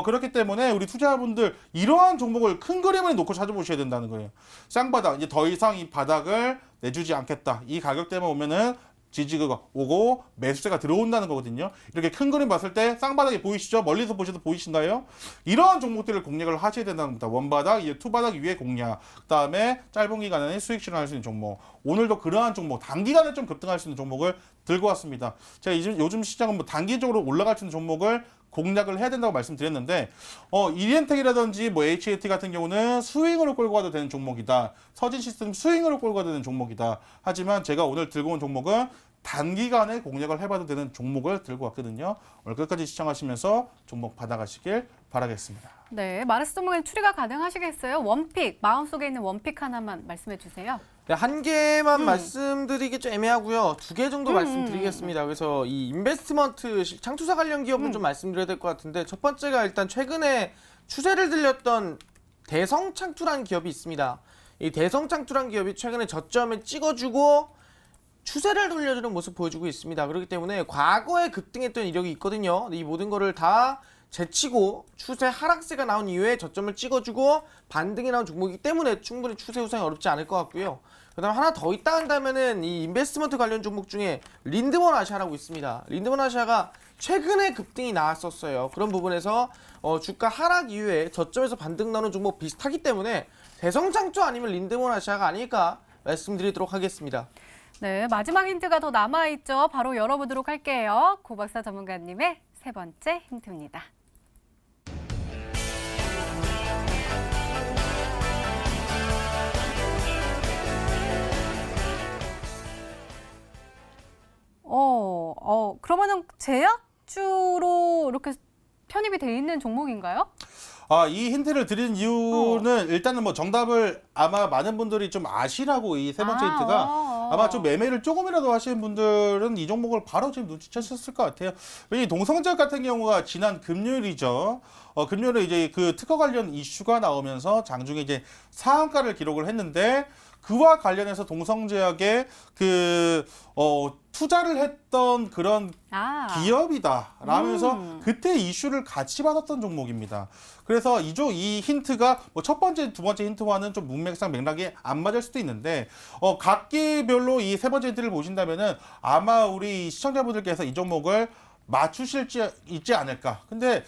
Speaker 3: 그렇기 때문에 우리 투자자분들 이러한 종목을 큰 그림을 놓고 찾아보셔야 된다는 거예요. 쌍바닥 이제 더 이상 이 바닥을 내주지 않겠다. 이 가격대만 오면은 지지가 오고 매수세가 들어온다는 거거든요. 이렇게 큰 그림 봤을 때 쌍바닥이 보이시죠? 멀리서 보셔도 보이신가요? 이러한 종목들을 공략을 하셔야 된다는 겁니다. 원바닥, 이제 투바닥 위에 공략, 그다음에 짧은 기간에 수익 실현할 수 있는 종목. 오늘도 그러한 종목, 단기간에 좀 급등할 수 있는 종목을 들고 왔습니다. 제가 요즘 시장은 뭐 단기적으로 올라갈 수 있는 종목을 공략을 해야 된다고 말씀드렸는데 이엔텍이라든지 뭐 HAT 같은 경우는 스윙으로 끌고 가도 되는 종목이다. 서진 시스템 스윙으로 끌고 가도 되는 종목이다. 하지만 제가 오늘 들고 온 종목은 단기간에 공략을 해봐도 되는 종목을 들고 왔거든요. 오늘 끝까지 시청하시면서 종목 받아가시길 바라겠습니다.
Speaker 1: 네, 마르스 전문가님 추리가 가능하시겠어요? 원픽, 마음속에 있는 원픽 하나만 말씀해 주세요.
Speaker 2: 네, 한 개만 말씀드리기 좀 애매하고요. 두 개 정도 말씀드리겠습니다. 그래서 이 인베스트먼트 창투사 관련 기업은 좀 말씀드려야 될 것 같은데 첫 번째가 일단 최근에 추세를 들렸던 대성창투라는 기업이 있습니다. 이 대성창투라는 기업이 최근에 저점을 찍어주고 추세를 돌려주는 모습 보여주고 있습니다. 그렇기 때문에 과거에 급등했던 이력이 있거든요. 이 모든 거를 다 제치고 추세 하락세가 나온 이후에 저점을 찍어주고 반등이 나온 종목이기 때문에 충분히 추세 우상이 어렵지 않을 것 같고요. 그 다음 하나 더 있다 한다면은 이 인베스트먼트 관련 종목 중에 린드먼 아시아라고 있습니다. 린드먼 아시아가 최근에 급등이 나왔었어요. 그런 부분에서 주가 하락 이후에 저점에서 반등 나오는 종목 비슷하기 때문에 대성창투 아니면 린드먼 아시아가 아닐까 말씀드리도록 하겠습니다.
Speaker 1: 네, 마지막 힌트가 더 남아있죠. 바로 열어보도록 할게요. 고박사 전문가님의 세 번째 힌트입니다. 그러면은 제약주로 이렇게 편입이 돼 있는 종목인가요?
Speaker 3: 이 힌트를 드린 이유는 일단은 뭐 정답을 아마 많은 분들이 좀 아시라고 이 세 번째 힌트가 아마 좀 매매를 조금이라도 하시는 분들은 이 종목을 바로 지금 눈치채셨을 것 같아요. 이 동성제약 같은 경우가 지난 금요일이죠. 금요일에 이제 그 특허 관련 이슈가 나오면서 장중에 이제 상한가를 기록을 했는데 그와 관련해서 동성제약에 투자를 했던 그런 기업이다 라면서 그때 이슈를 같이 받았던 종목입니다. 그래서 이 힌트가 뭐 첫 번째, 두 번째 힌트와는 좀 문맥상 맥락이 안 맞을 수도 있는데 각기별로 이 세 번째 힌트를 보신다면은 아마 우리 시청자분들께서 이 종목을 맞추실지 있지 않을까. 근데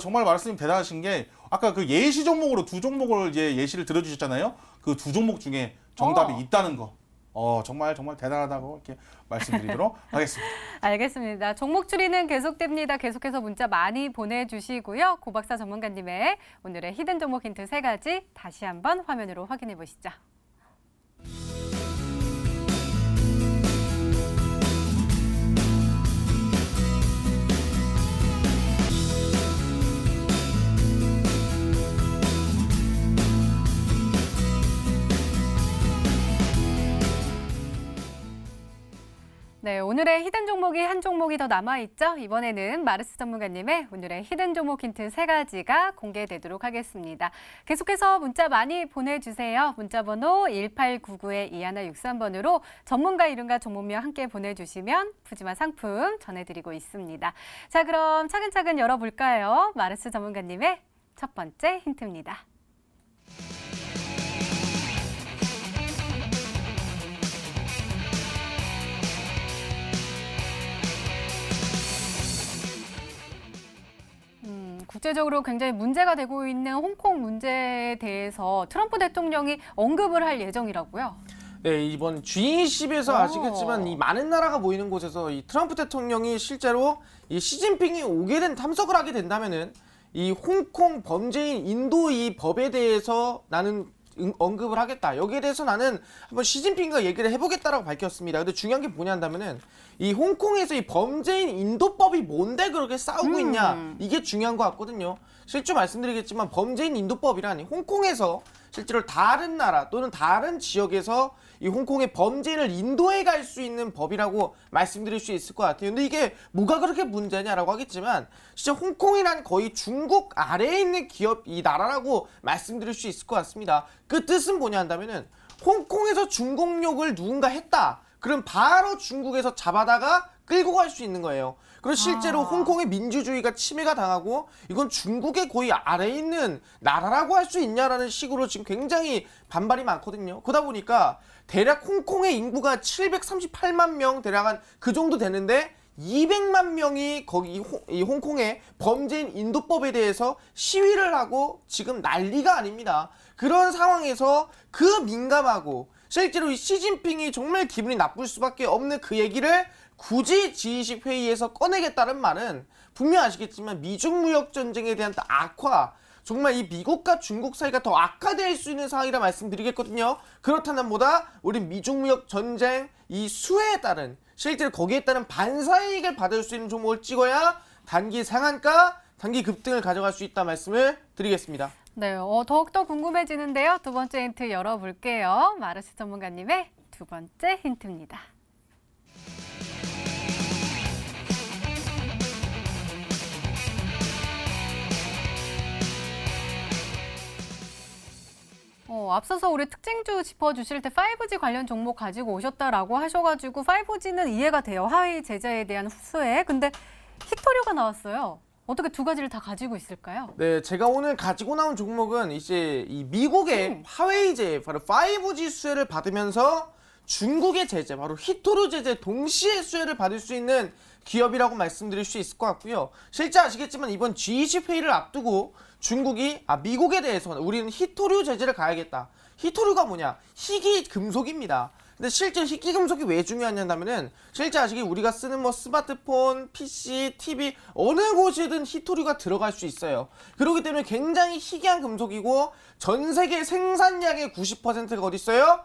Speaker 3: 정말 말씀님 대단하신 게 아까 그 예시 종목으로 두 종목을 이제 예시를 들어주셨잖아요. 그 두 종목 중에 정답이 있다는 거. 정말 대단하다고 이렇게 말씀드리도록 하겠습니다.
Speaker 1: 알겠습니다. 종목 추리는 계속됩니다. 계속해서 문자 많이 보내주시고요. 고박사 전문가님의 오늘의 히든 종목 힌트 세 가지 다시 한번 화면으로 확인해 보시죠. 네, 오늘의 히든 종목이 한 종목이 더 남아있죠. 이번에는 마르스 전문가님의 오늘의 히든 종목 힌트 세 가지가 공개되도록 하겠습니다. 계속해서 문자 많이 보내주세요. 문자번호 1899-2163번으로 전문가 이름과 종목명 함께 보내주시면 푸짐한 상품 전해드리고 있습니다. 자, 그럼 차근차근 열어볼까요? 마르스 전문가님의 첫 번째 힌트입니다. 국제적으로 굉장히 문제가 되고 있는 홍콩 문제에 대해서 트럼프 대통령이 언급을 할 예정이라고요?
Speaker 2: 네, 이번 G20에서 아시겠지만 이 많은 나라가 모이는 곳에서 이 트럼프 대통령이 실제로 이 시진핑이 오게 된 참석을 하게 된다면은 이 홍콩 범죄인 인도 이 법에 대해서 나는 언급을 하겠다. 여기에 대해서 나는 한번 시진핑과 얘기를 해보겠다라고 밝혔습니다. 근데 중요한 게 뭐냐 한다면은 이 홍콩에서 이 범죄인 인도법이 뭔데 그렇게 싸우고 있냐 이게 중요한 것 같거든요. 실제로 말씀드리겠지만 범죄인 인도법이란 홍콩에서 실제로 다른 나라 또는 다른 지역에서 이 홍콩의 범죄인을 인도해 갈 수 있는 법이라고 말씀드릴 수 있을 것 같아요. 근데 이게 뭐가 그렇게 문제냐라고 하겠지만 진짜 홍콩이란 거의 중국 아래에 있는 기업 이 나라라고 말씀드릴 수 있을 것 같습니다. 그 뜻은 뭐냐 한다면은 홍콩에서 중국욕을 누군가 했다. 그럼 바로 중국에서 잡아다가 끌고 갈 수 있는 거예요. 그리고 실제로 홍콩의 민주주의가 침해가 당하고 이건 중국의 거의 아래에 있는 나라라고 할 수 있냐라는 식으로 지금 굉장히 반발이 많거든요. 그러다 보니까 대략 홍콩의 인구가 738만 명 대략 한 그 정도 되는데 200만 명이 거기 이 홍콩의 범죄인 인도법에 대해서 시위를 하고 지금 난리가 아닙니다. 그런 상황에서 그 민감하고 실제로 이 시진핑이 정말 기분이 나쁠 수밖에 없는 그 얘기를 굳이 G20 회의에서 꺼내겠다는 말은 분명 아시겠지만 미중 무역 전쟁에 대한 악화, 정말 이 미국과 중국 사이가 더 악화될 수 있는 상황이라 말씀드리겠거든요. 그렇다면 뭐다? 우리 미중 무역 전쟁 이 수혜에 따른 실제로 거기에 따른 반사이익을 받을 수 있는 종목을 찍어야 단기 상한가, 단기 급등을 가져갈 수 있다 말씀을 드리겠습니다.
Speaker 1: 네, 더욱더 궁금해지는데요. 두 번째 힌트 열어볼게요. 마르스 전문가님의 두 번째 힌트입니다. 앞서서 우리 특징주 짚어주실 때 5G 관련 종목 가지고 오셨다라고 하셔가지고 5G는 이해가 돼요. 화웨이 제재에 대한 후수에. 근데 힉토류가 나왔어요. 어떻게 두 가지를 다 가지고 있을까요?
Speaker 2: 네, 제가 오늘 가지고 나온 종목은 이제 이 미국의 화웨이 제재, 바로 5G 수혜를 받으면서 중국의 제재, 바로 힉토류 제재 동시에 수혜를 받을 수 있는 기업이라고 말씀드릴 수 있을 것 같고요. 실제 아시겠지만 이번 G20 회의를 앞두고 중국이 미국에 대해서는 우리는 힉토류 제재를 가야겠다. 힉토류가 뭐냐? 희귀 금속입니다. 근데 실제 희귀 금속이 왜 중요하냐면은 실제 아시기 우리가 쓰는 뭐 스마트폰, PC, TV 어느 곳이든 힉토류가 들어갈 수 있어요. 그렇기 때문에 굉장히 희귀한 금속이고 전 세계 생산량의 90%가 어디 있어요?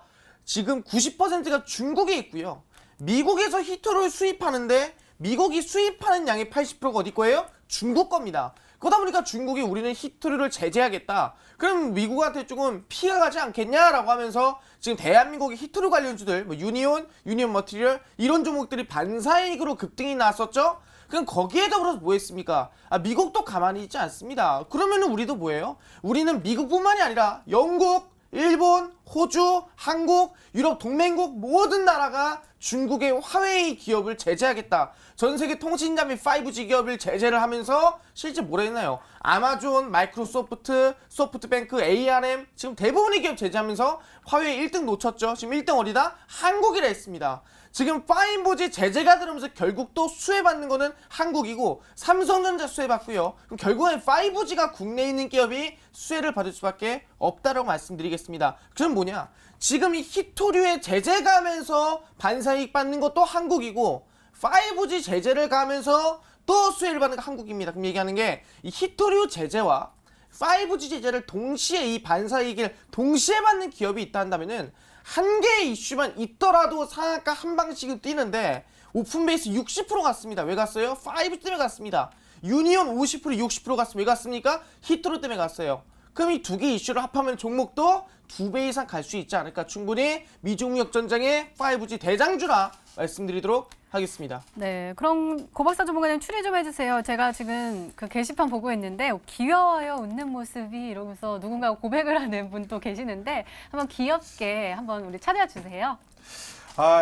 Speaker 2: 지금 90%가 중국에 있고요. 미국에서 힉토류를 수입하는데 미국이 수입하는 양의 80%가 어디 거예요? 중국 겁니다. 그러다 보니까 중국이 우리는 힉토류를 제재하겠다. 그럼 미국한테 조금 피해가 가지 않겠냐라고 하면서 지금 대한민국의 힉토류 관련주들, 뭐 유니온 머티리얼 이런 종목들이 반사이익으로 급등이 나왔었죠. 그럼 거기에 더불어서 뭐 했습니까? 미국도 가만히 있지 않습니다. 그러면 우리도 뭐예요? 우리는 미국뿐만이 아니라 영국, 일본, 호주, 한국, 유럽 동맹국 모든 나라가 중국의 화웨이 기업을 제재하겠다. 전 세계 통신자 및 5G 기업을 제재를 하면서 실제 뭐라 했나요? 아마존, 마이크로소프트, 소프트뱅크, ARM 지금 대부분의 기업 제재하면서 화웨이 1등 놓쳤죠. 지금 1등 어디다? 한국이라 했습니다. 지금 5G 제재가 들어오면서 결국 또 수혜받는 거는 한국이고 삼성전자 수혜받고요. 그럼 결국엔 5G가 국내에 있는 기업이 수혜를 받을 수밖에 없다라고 말씀드리겠습니다. 그럼 뭐냐? 지금 이 힉토류의 제재 가면서 반사이익 받는 것도 한국이고 5G 제재를 가면서 또 수혜를 받는 게 한국입니다. 그럼 얘기하는 게 이 힉토류 제재와 5G 제재를 동시에 이 반사이익을 동시에 받는 기업이 있다 한다면은 한 개의 이슈만 있더라도 상한가 한 방씩은 뛰는데 오픈베이스 60% 갔습니다. 왜 갔어요? 5G 때문에 갔습니다. 유니온 50% 60% 갔습니다. 왜 갔습니까? 힉토류 때문에 갔어요. 그럼 이 두 개 이슈를 합하면 종목도 2배 이상 갈 수 있지 않을까. 충분히 미중 무역 전쟁의 5G 대장주라 말씀드리도록 하겠습니다.
Speaker 1: 네, 그럼 고박사 전문가님 추리 좀 해주세요. 제가 지금 그 게시판 보고 있는데 귀여워요 웃는 모습이 이러면서 누군가 고백을 하는 분도 계시는데 한번 귀엽게 한번 우리 찾아 주세요.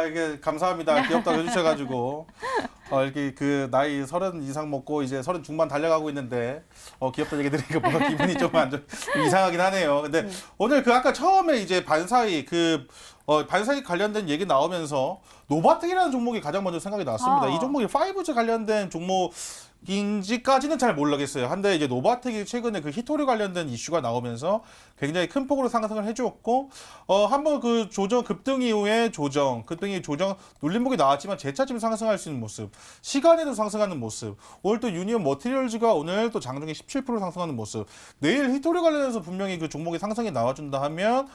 Speaker 3: 이게 감사합니다. 귀엽다고 해주셔가지고 이렇게 그 나이 30 이상 먹고 이제 30 중반 달려가고 있는데 귀엽다 얘기 들으니까 뭔가 기분이 좀 이상하긴 하네요. 근데 오늘 그 아까 처음에 이제 반사이익 반사이익 관련된 얘기 나오면서 노바텍이라는 종목이 가장 먼저 생각이 났습니다. 이 종목이 5G 관련된 종목인지까지는 잘 모르겠어요. 한데 이제 노바텍이 최근에 그 힉토류 관련된 이슈가 나오면서 굉장히 큰 폭으로 상승을 해주었고 한번 그 급등 이후에 조정 눌림목이 나왔지만 재차 지금 상승할 수 있는 모습, 시간에도 상승하는 모습, 오늘 또 유니온 머티리얼즈가 오늘 또 장중에 17% 상승하는 모습, 내일 힉토류 관련해서 분명히 그 종목의 상승이 나와준다 하면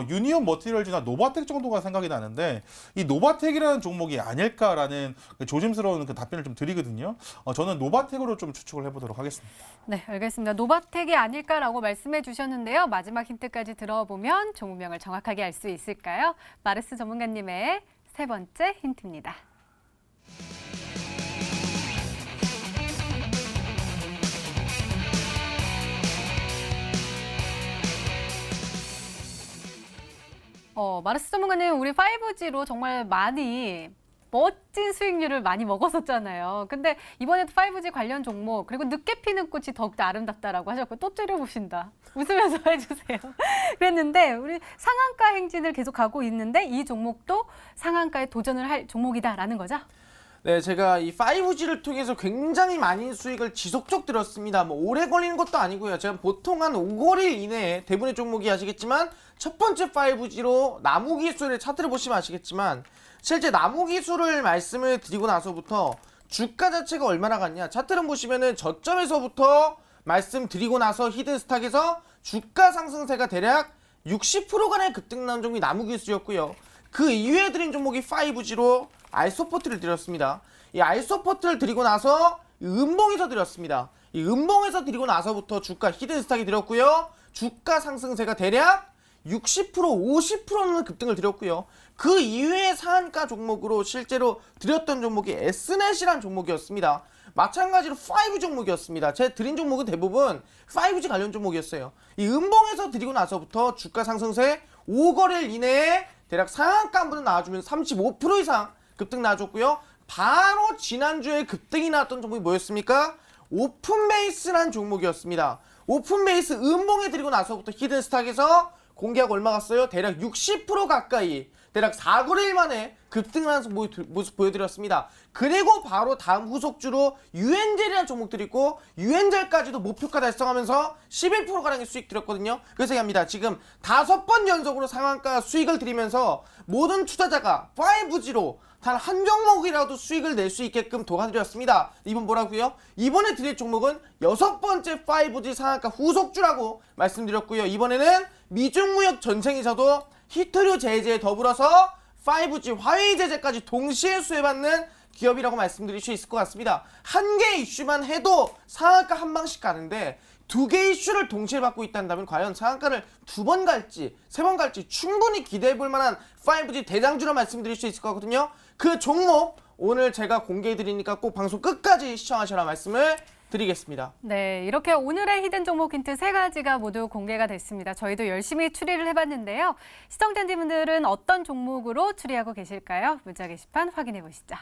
Speaker 3: 유니온 머티리얼즈나 노바텍 정도가 생각이 나는데 이 노바텍이라는 종목이 아닐까라는 조심스러운 그 답변을 좀 드리거든요. 저는 노바텍으로 좀 추측을 해보도록 하겠습니다.
Speaker 1: 네, 알겠습니다. 노바텍이 아닐까라고 말씀해 주셨는데요. 마지막 힌트까지 들어보면 종목명을 정확하게 알 수 있을까요? 마르스 전문가님의 세 번째 힌트입니다. 마르스 전문가님, 우리 5G로 정말 많이 멋진 수익률을 많이 먹었었잖아요. 근데 이번에도 5G 관련 종목, 그리고 늦게 피는 꽃이 더욱더 아름답다라고 하셨고 또 째려보신다. 웃으면서 해주세요. 그랬는데 우리 상한가 행진을 계속 가고 있는데 이 종목도 상한가에 도전을 할 종목이다라는 거죠?
Speaker 2: 네, 제가 이 5G를 통해서 굉장히 많은 수익을 지속적 들었습니다. 뭐 오래 걸리는 것도 아니고요. 제가 보통 한 5거래일 이내에 대부분의 종목이 아시겠지만 첫 번째 5G로 나무기술의 차트를 보시면 아시겠지만 실제 나무기술을 말씀을 드리고 나서부터 주가 자체가 얼마나 갔냐. 차트를 보시면은 저점에서부터 말씀드리고 나서 히든스탁에서 주가 상승세가 대략 60%간의 급등 나온 종목이 나무기술이었고요. 그 이후에 드린 종목이 5G로 알소포트를 드렸습니다. 이 알소포트를 드리고 나서 음봉에서 드렸습니다. 이 음봉에서 드리고 나서부터 주가 히든스탁이 드렸고요. 주가 상승세가 대략 60% 50%는 급등을 드렸고요. 그 이외의 상한가 종목으로 실제로 드렸던 종목이 S넷이라는 종목이었습니다. 마찬가지로 5 종목이었습니다. 제가 드린 종목은 대부분 5G 관련 종목이었어요. 이 음봉에서 드리고 나서부터 주가 상승세 5거래일 이내에 대략 상한가 한 번은 나와주면 35% 이상 급등 나와줬고요. 바로 지난주에 급등이 나왔던 종목이 뭐였습니까? 오픈베이스라는 종목이었습니다. 오픈베이스 음봉에 드리고 나서부터 히든스탁에서 공개하고 얼마 갔어요? 대략 60% 가까이 대략 4거래일 만에 급등을 하는 모습 보여드렸습니다. 그리고 바로 다음 후속주로 유엔젤이라는 종목들이 있고 유엔젤까지도 목표가 달성하면서 11%가량의 수익 드렸거든요. 그래서 얘기합니다. 지금 5번 연속으로 상한가 수익을 드리면서 모든 투자자가 5G로 단 한 종목이라도 수익을 낼 수 있게끔 도와드렸습니다. 이번 뭐라고요? 이번에 드릴 종목은 6번째 5G 상한가 후속주라고 말씀드렸고요. 이번에는 미중무역 전쟁에서도 히트류 제재에 더불어서 5G 화웨이 제재까지 동시에 수혜받는 기업이라고 말씀드릴 수 있을 것 같습니다. 한 개 이슈만 해도 상한가 한 방씩 가는데 2개 이슈를 동시에 받고 있다면 과연 상한가를 2번 갈지 3번 갈지 충분히 기대해볼 만한 5G 대장주라 말씀드릴 수 있을 거거든요. 그 종목 오늘 제가 공개해드리니까 꼭 방송 끝까지 시청하셔라 말씀을 드리겠습니다.
Speaker 1: 네, 이렇게 오늘의 히든 종목 힌트 3가지가 모두 공개가 됐습니다. 저희도 열심히 추리를 해봤는데요. 시청자분들은 어떤 종목으로 추리하고 계실까요? 문자 게시판 확인해 보시죠.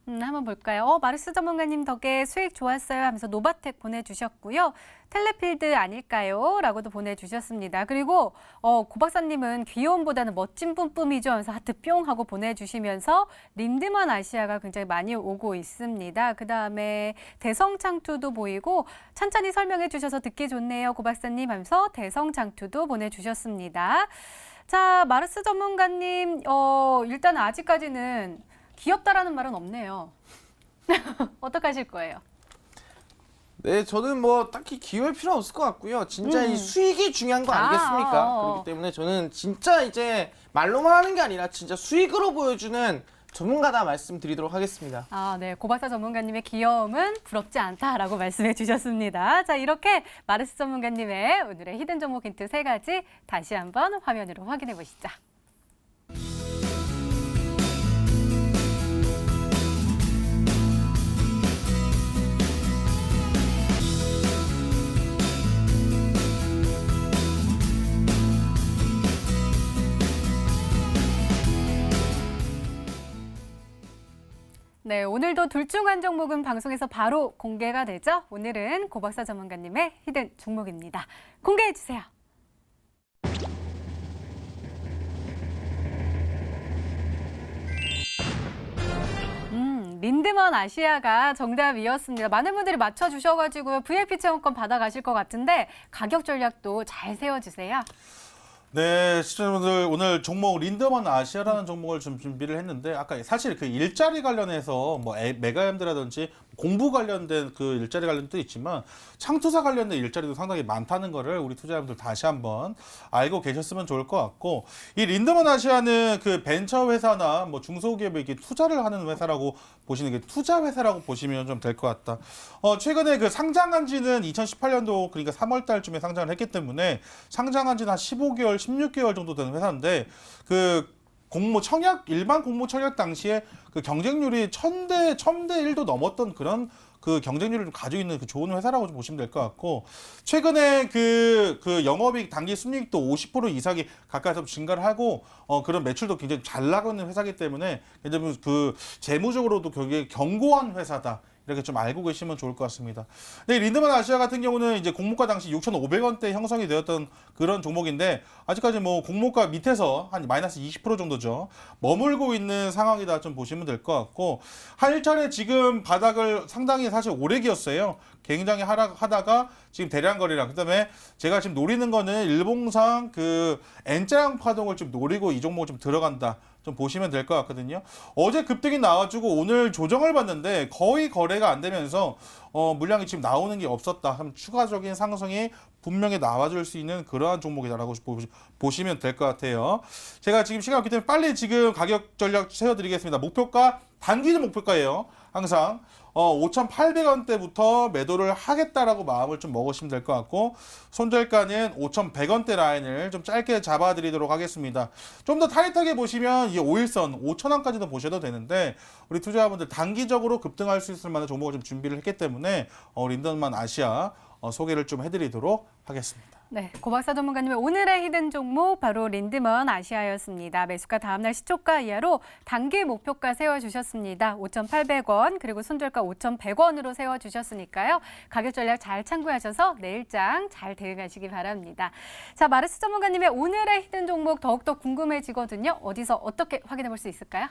Speaker 1: 한번 볼까요? 마르스 전문가님 덕에 수익 좋았어요 하면서 노바텍 보내주셨고요. 텔레필드 아닐까요? 라고도 보내주셨습니다. 그리고 고 박사님은 귀여움보다는 멋진 뿜뿜이죠 하면서 하트 뿅 하고 보내주시면서 린드먼 아시아가 굉장히 많이 오고 있습니다. 그다음에 대성창투도 보이고 찬찬히 설명해 주셔서 듣기 좋네요. 고 박사님 하면서 대성창투도 보내주셨습니다. 자, 마르스 전문가님 일단 아직까지는 귀엽다라는 말은 없네요. 어떡하실 거예요?
Speaker 2: 네, 저는 뭐 딱히 기회할 필요 없을 것 같고요. 진짜 이 수익이 중요한 거 아니겠습니까? 그렇기 때문에 저는 진짜 이제 말로만 하는 게 아니라 진짜 수익으로 보여주는 전문가다 말씀드리도록 하겠습니다.
Speaker 1: 네. 고박사 전문가님의 귀여움은 부럽지 않다라고 말씀해 주셨습니다. 자, 이렇게 마르스 전문가님의 오늘의 히든 종목 힌트 3가지 다시 한번 화면으로 확인해 보시죠. 네, 오늘도 둘 중 한 종목은 방송에서 바로 공개가 되죠. 오늘은 고박사 전문가님의 히든 종목입니다. 공개해 주세요. 린드먼 아시아가 정답이었습니다. 많은 분들이 맞춰주셔가지고 VIP 체험권 받아가실 것 같은데 가격 전략도 잘 세워주세요.
Speaker 3: 네, 시청자분들 오늘 종목 린드먼 아시아라는 종목을 좀 준비를 했는데 아까 사실 그 일자리 관련해서 뭐 메가엠드라든지 공부 관련된 그 일자리 관련도 있지만 창투사 관련된 일자리도 상당히 많다는 거를 우리 투자자분들 다시 한번 알고 계셨으면 좋을 것 같고, 이 린드먼 아시아는 그 벤처 회사나 뭐 중소기업에 이렇게 투자를 하는 회사라고 보시는 게 투자 회사라고 보시면 좀 될 것 같다. 최근에 그 상장한 지는 2018년도 그러니까 3월 달쯤에 상장을 했기 때문에 상장한 지는 한 15개월, 16개월 정도 되는 회사인데 그 공모 청약, 일반 공모 청약 당시에 그 경쟁률이 1000대 1도 넘었던 그런 그 경쟁률을 가지고 있는 그 좋은 회사라고 좀 보시면 될 것 같고, 최근에 그 영업이익 당기 순이익도 50% 이상이 가까이 좀 증가를 하고 그런 매출도 굉장히 잘 나가고 있는 회사이기 때문에 굉장히 그 재무적으로도 굉장히 견고한 회사다. 이렇게 좀 알고 계시면 좋을 것 같습니다. 네, 린드먼 아시아 같은 경우는 이제 공모가 당시 6,500원대 형성이 되었던 그런 종목인데 아직까지 뭐 공모가 밑에서 한 마이너스 20% 정도죠. 머물고 있는 상황이다 좀 보시면 될 것 같고, 한일차례 지금 바닥을 상당히 사실 오래 기었어요. 굉장히 하다가 지금 대량 거래량, 그다음에 제가 지금 노리는 거는 일봉상 그 N자형 파동을 좀 노리고 이 종목 좀 들어간다. 좀 보시면 될 것 같거든요. 어제 급등이 나와주고 오늘 조정을 봤는데 거의 거래가 안 되면서 물량이 지금 나오는 게 없었다. 그럼 추가적인 상승이 분명히 나와줄 수 있는 그러한 종목이다라고 보시면 될 것 같아요. 제가 지금 시간 없기 때문에 빨리 지금 가격 전략 세워드리겠습니다. 목표가 단기적 목표가예요. 항상 5,800원대부터 매도를 하겠다라고 마음을 좀 먹으시면 될 것 같고 손절가는 5,100원대 라인을 좀 짧게 잡아드리도록 하겠습니다. 좀 더 타이트하게 보시면 이 5일선 5,000원까지도 보셔도 되는데 우리 투자자분들 단기적으로 급등할 수 있을 만한 종목을 좀 준비를 했기 때문에 린던만 아시아 소개를 좀 해드리도록 하겠습니다.
Speaker 1: 네, 고박사 전문가님의 오늘의 히든 종목 바로 린드먼 아시아였습니다. 매수가 다음날 시초가 이하로 단기 목표가 세워주셨습니다. 5,800원 그리고 손절가 5,100원으로 세워주셨으니까요. 가격 전략 잘 참고하셔서 내일장 잘 대응하시기 바랍니다. 자, 마르스 전문가님의 오늘의 히든 종목 더욱더 궁금해지거든요. 어디서 어떻게 확인해 볼 수 있을까요?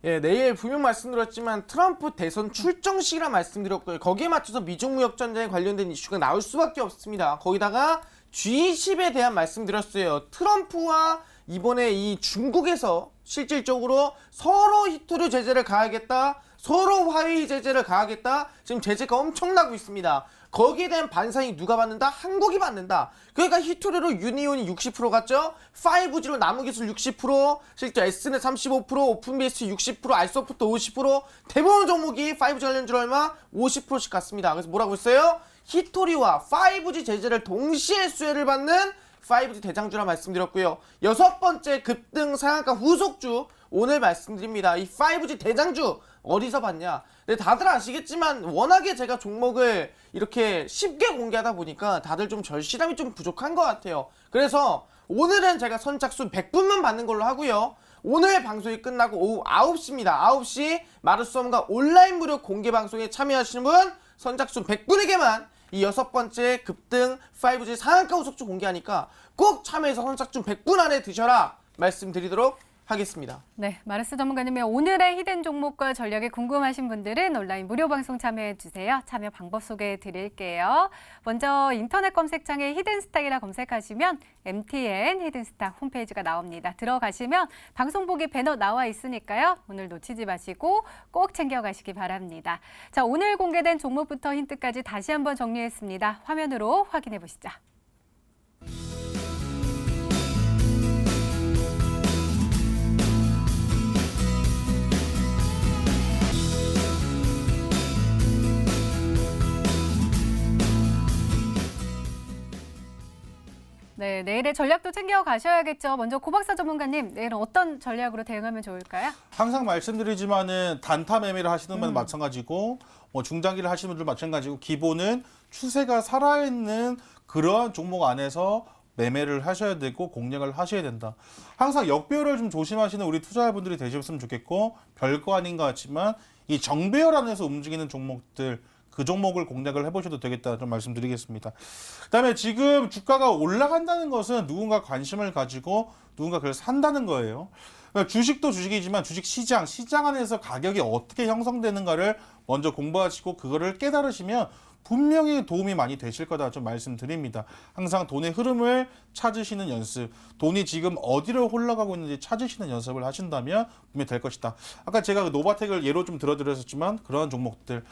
Speaker 2: 예, 내일 분명 말씀드렸지만 트럼프 대선 출정식이라 말씀드렸고요. 거기에 맞춰서 미중 무역 전쟁에 관련된 이슈가 나올 수밖에 없습니다. 거기다가 G20에 대한 말씀드렸어요. 트럼프와 이번에 이 중국에서 실질적으로 서로 히토류 제재를 가하겠다, 서로 화웨이 제재를 가하겠다. 지금 제재가 엄청나고 있습니다. 거기에 대한 반상이 누가 받는다? 한국이 받는다. 그러니까 히토류로 유니온이 60% 갔죠. 5G로 나무기술 60%, 실제 S는 35%, 오픈베이스 60%, 알소프트 50%, 대부분 종목이 5G 관련주로 얼마? 50%씩 갔습니다. 그래서 뭐라고 했어요? 히토리와 5G 제재를 동시에 수혜를 받는 5G 대장주라 말씀드렸고요. 6번째 급등 상한가 후속주 오늘 말씀드립니다. 이 5G 대장주 어디서 봤냐? 네, 다들 아시겠지만 워낙에 제가 종목을 이렇게 쉽게 공개하다 보니까 다들 좀 절실함이 좀 부족한 것 같아요. 그래서 오늘은 제가 선착순 100분만 받는 걸로 하고요. 오늘 방송이 끝나고 오후 9시입니다. 9시 마르스홈과 온라인 무료 공개 방송에 참여하시는 분 선착순 100분에게만 이 6번째 급등 5G 상한가 후속주 공개하니까 꼭 참여해서 선착순 100분 안에 드셔라 말씀드리도록 하겠습니다.
Speaker 1: 네, 마르스 전문가님의 오늘의 히든 종목과 전략이 궁금하신 분들은 온라인 무료 방송 참여해 주세요. 참여 방법 소개해 드릴게요. 먼저 인터넷 검색창에 히든스탁이라 검색하시면 MTN 히든스탁 홈페이지가 나옵니다. 들어가시면 방송 보기 배너 나와 있으니까요. 오늘 놓치지 마시고 꼭 챙겨가시기 바랍니다. 자, 오늘 공개된 종목부터 힌트까지 다시 한번 정리했습니다. 화면으로 확인해 보시죠. 네, 내일의 전략도 챙겨가셔야겠죠. 먼저 고박사 전문가님, 내일은 어떤 전략으로 대응하면 좋을까요?
Speaker 3: 항상 말씀드리지만은 단타 매매를 하시는 분들 마찬가지고 중장기를 하시는 분들 마찬가지고 기본은 추세가 살아있는 그러한 종목 안에서 매매를 하셔야 되고 공략을 하셔야 된다. 항상 역배열을 좀 조심하시는 우리 투자자분들이 되셨으면 좋겠고 별거 아닌 것 같지만 이 정배열 안에서 움직이는 종목들 그 종목을 공략을 해보셔도 되겠다 좀 말씀드리겠습니다. 그다음에 지금 주가가 올라간다는 것은 누군가 관심을 가지고 누군가 그걸 산다는 거예요. 그러니까 주식도 주식이지만 주식시장, 시장 안에서 가격이 어떻게 형성되는가를 먼저 공부하시고 그거를 깨달으시면 분명히 도움이 많이 되실 거다 좀 말씀드립니다. 항상 돈의 흐름을 찾으시는 연습, 돈이 지금 어디로 흘러가고 있는지 찾으시는 연습을 하신다면 분명히 될 것이다. 아까 제가 그 노바텍을 예로 좀 들어드렸었지만 그런 종목들을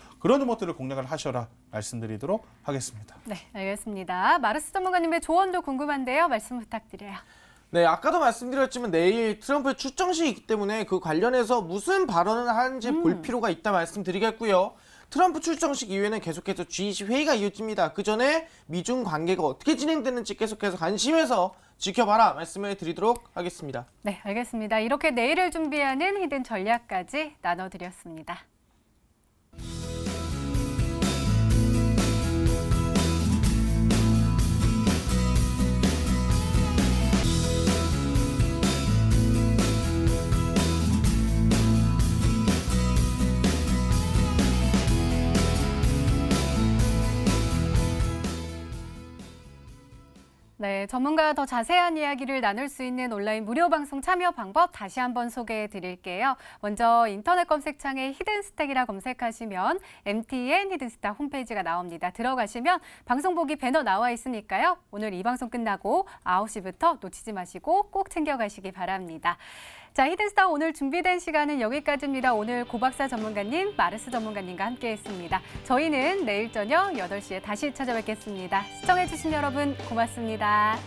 Speaker 3: 공략을 하셔라 말씀드리도록 하겠습니다.
Speaker 1: 네, 알겠습니다. 마르스 전문가님의 조언도 궁금한데요. 말씀 부탁드려요.
Speaker 2: 네, 아까도 말씀드렸지만 내일 트럼프의 출정식이 있기 때문에 그 관련해서 무슨 발언을 하는지 볼 필요가 있다 말씀드리겠고요. 트럼프 출정식 이후에는 계속해서 G20 회의가 이어집니다. 그 전에 미중 관계가 어떻게 진행되는지 계속해서 관심해서 지켜봐라 말씀을 드리도록 하겠습니다.
Speaker 1: 네, 알겠습니다. 이렇게 내일을 준비하는 히든 전략까지 나눠드렸습니다. 네, 전문가와 더 자세한 이야기를 나눌 수 있는 온라인 무료 방송 참여 방법 다시 한번 소개해 드릴게요. 먼저 인터넷 검색창에 히든스탁이라 검색하시면 MTN 히든스탁 홈페이지가 나옵니다. 들어가시면 방송 보기 배너 나와 있으니까요. 오늘 이 방송 끝나고 9시부터 놓치지 마시고 꼭 챙겨가시기 바랍니다. 자, 히든스탁 오늘 준비된 시간은 여기까지입니다. 오늘 고박사 전문가님, 마르스 전문가님과 함께했습니다. 저희는 내일 저녁 8시에 다시 찾아뵙겠습니다. 시청해주신 여러분 고맙습니다.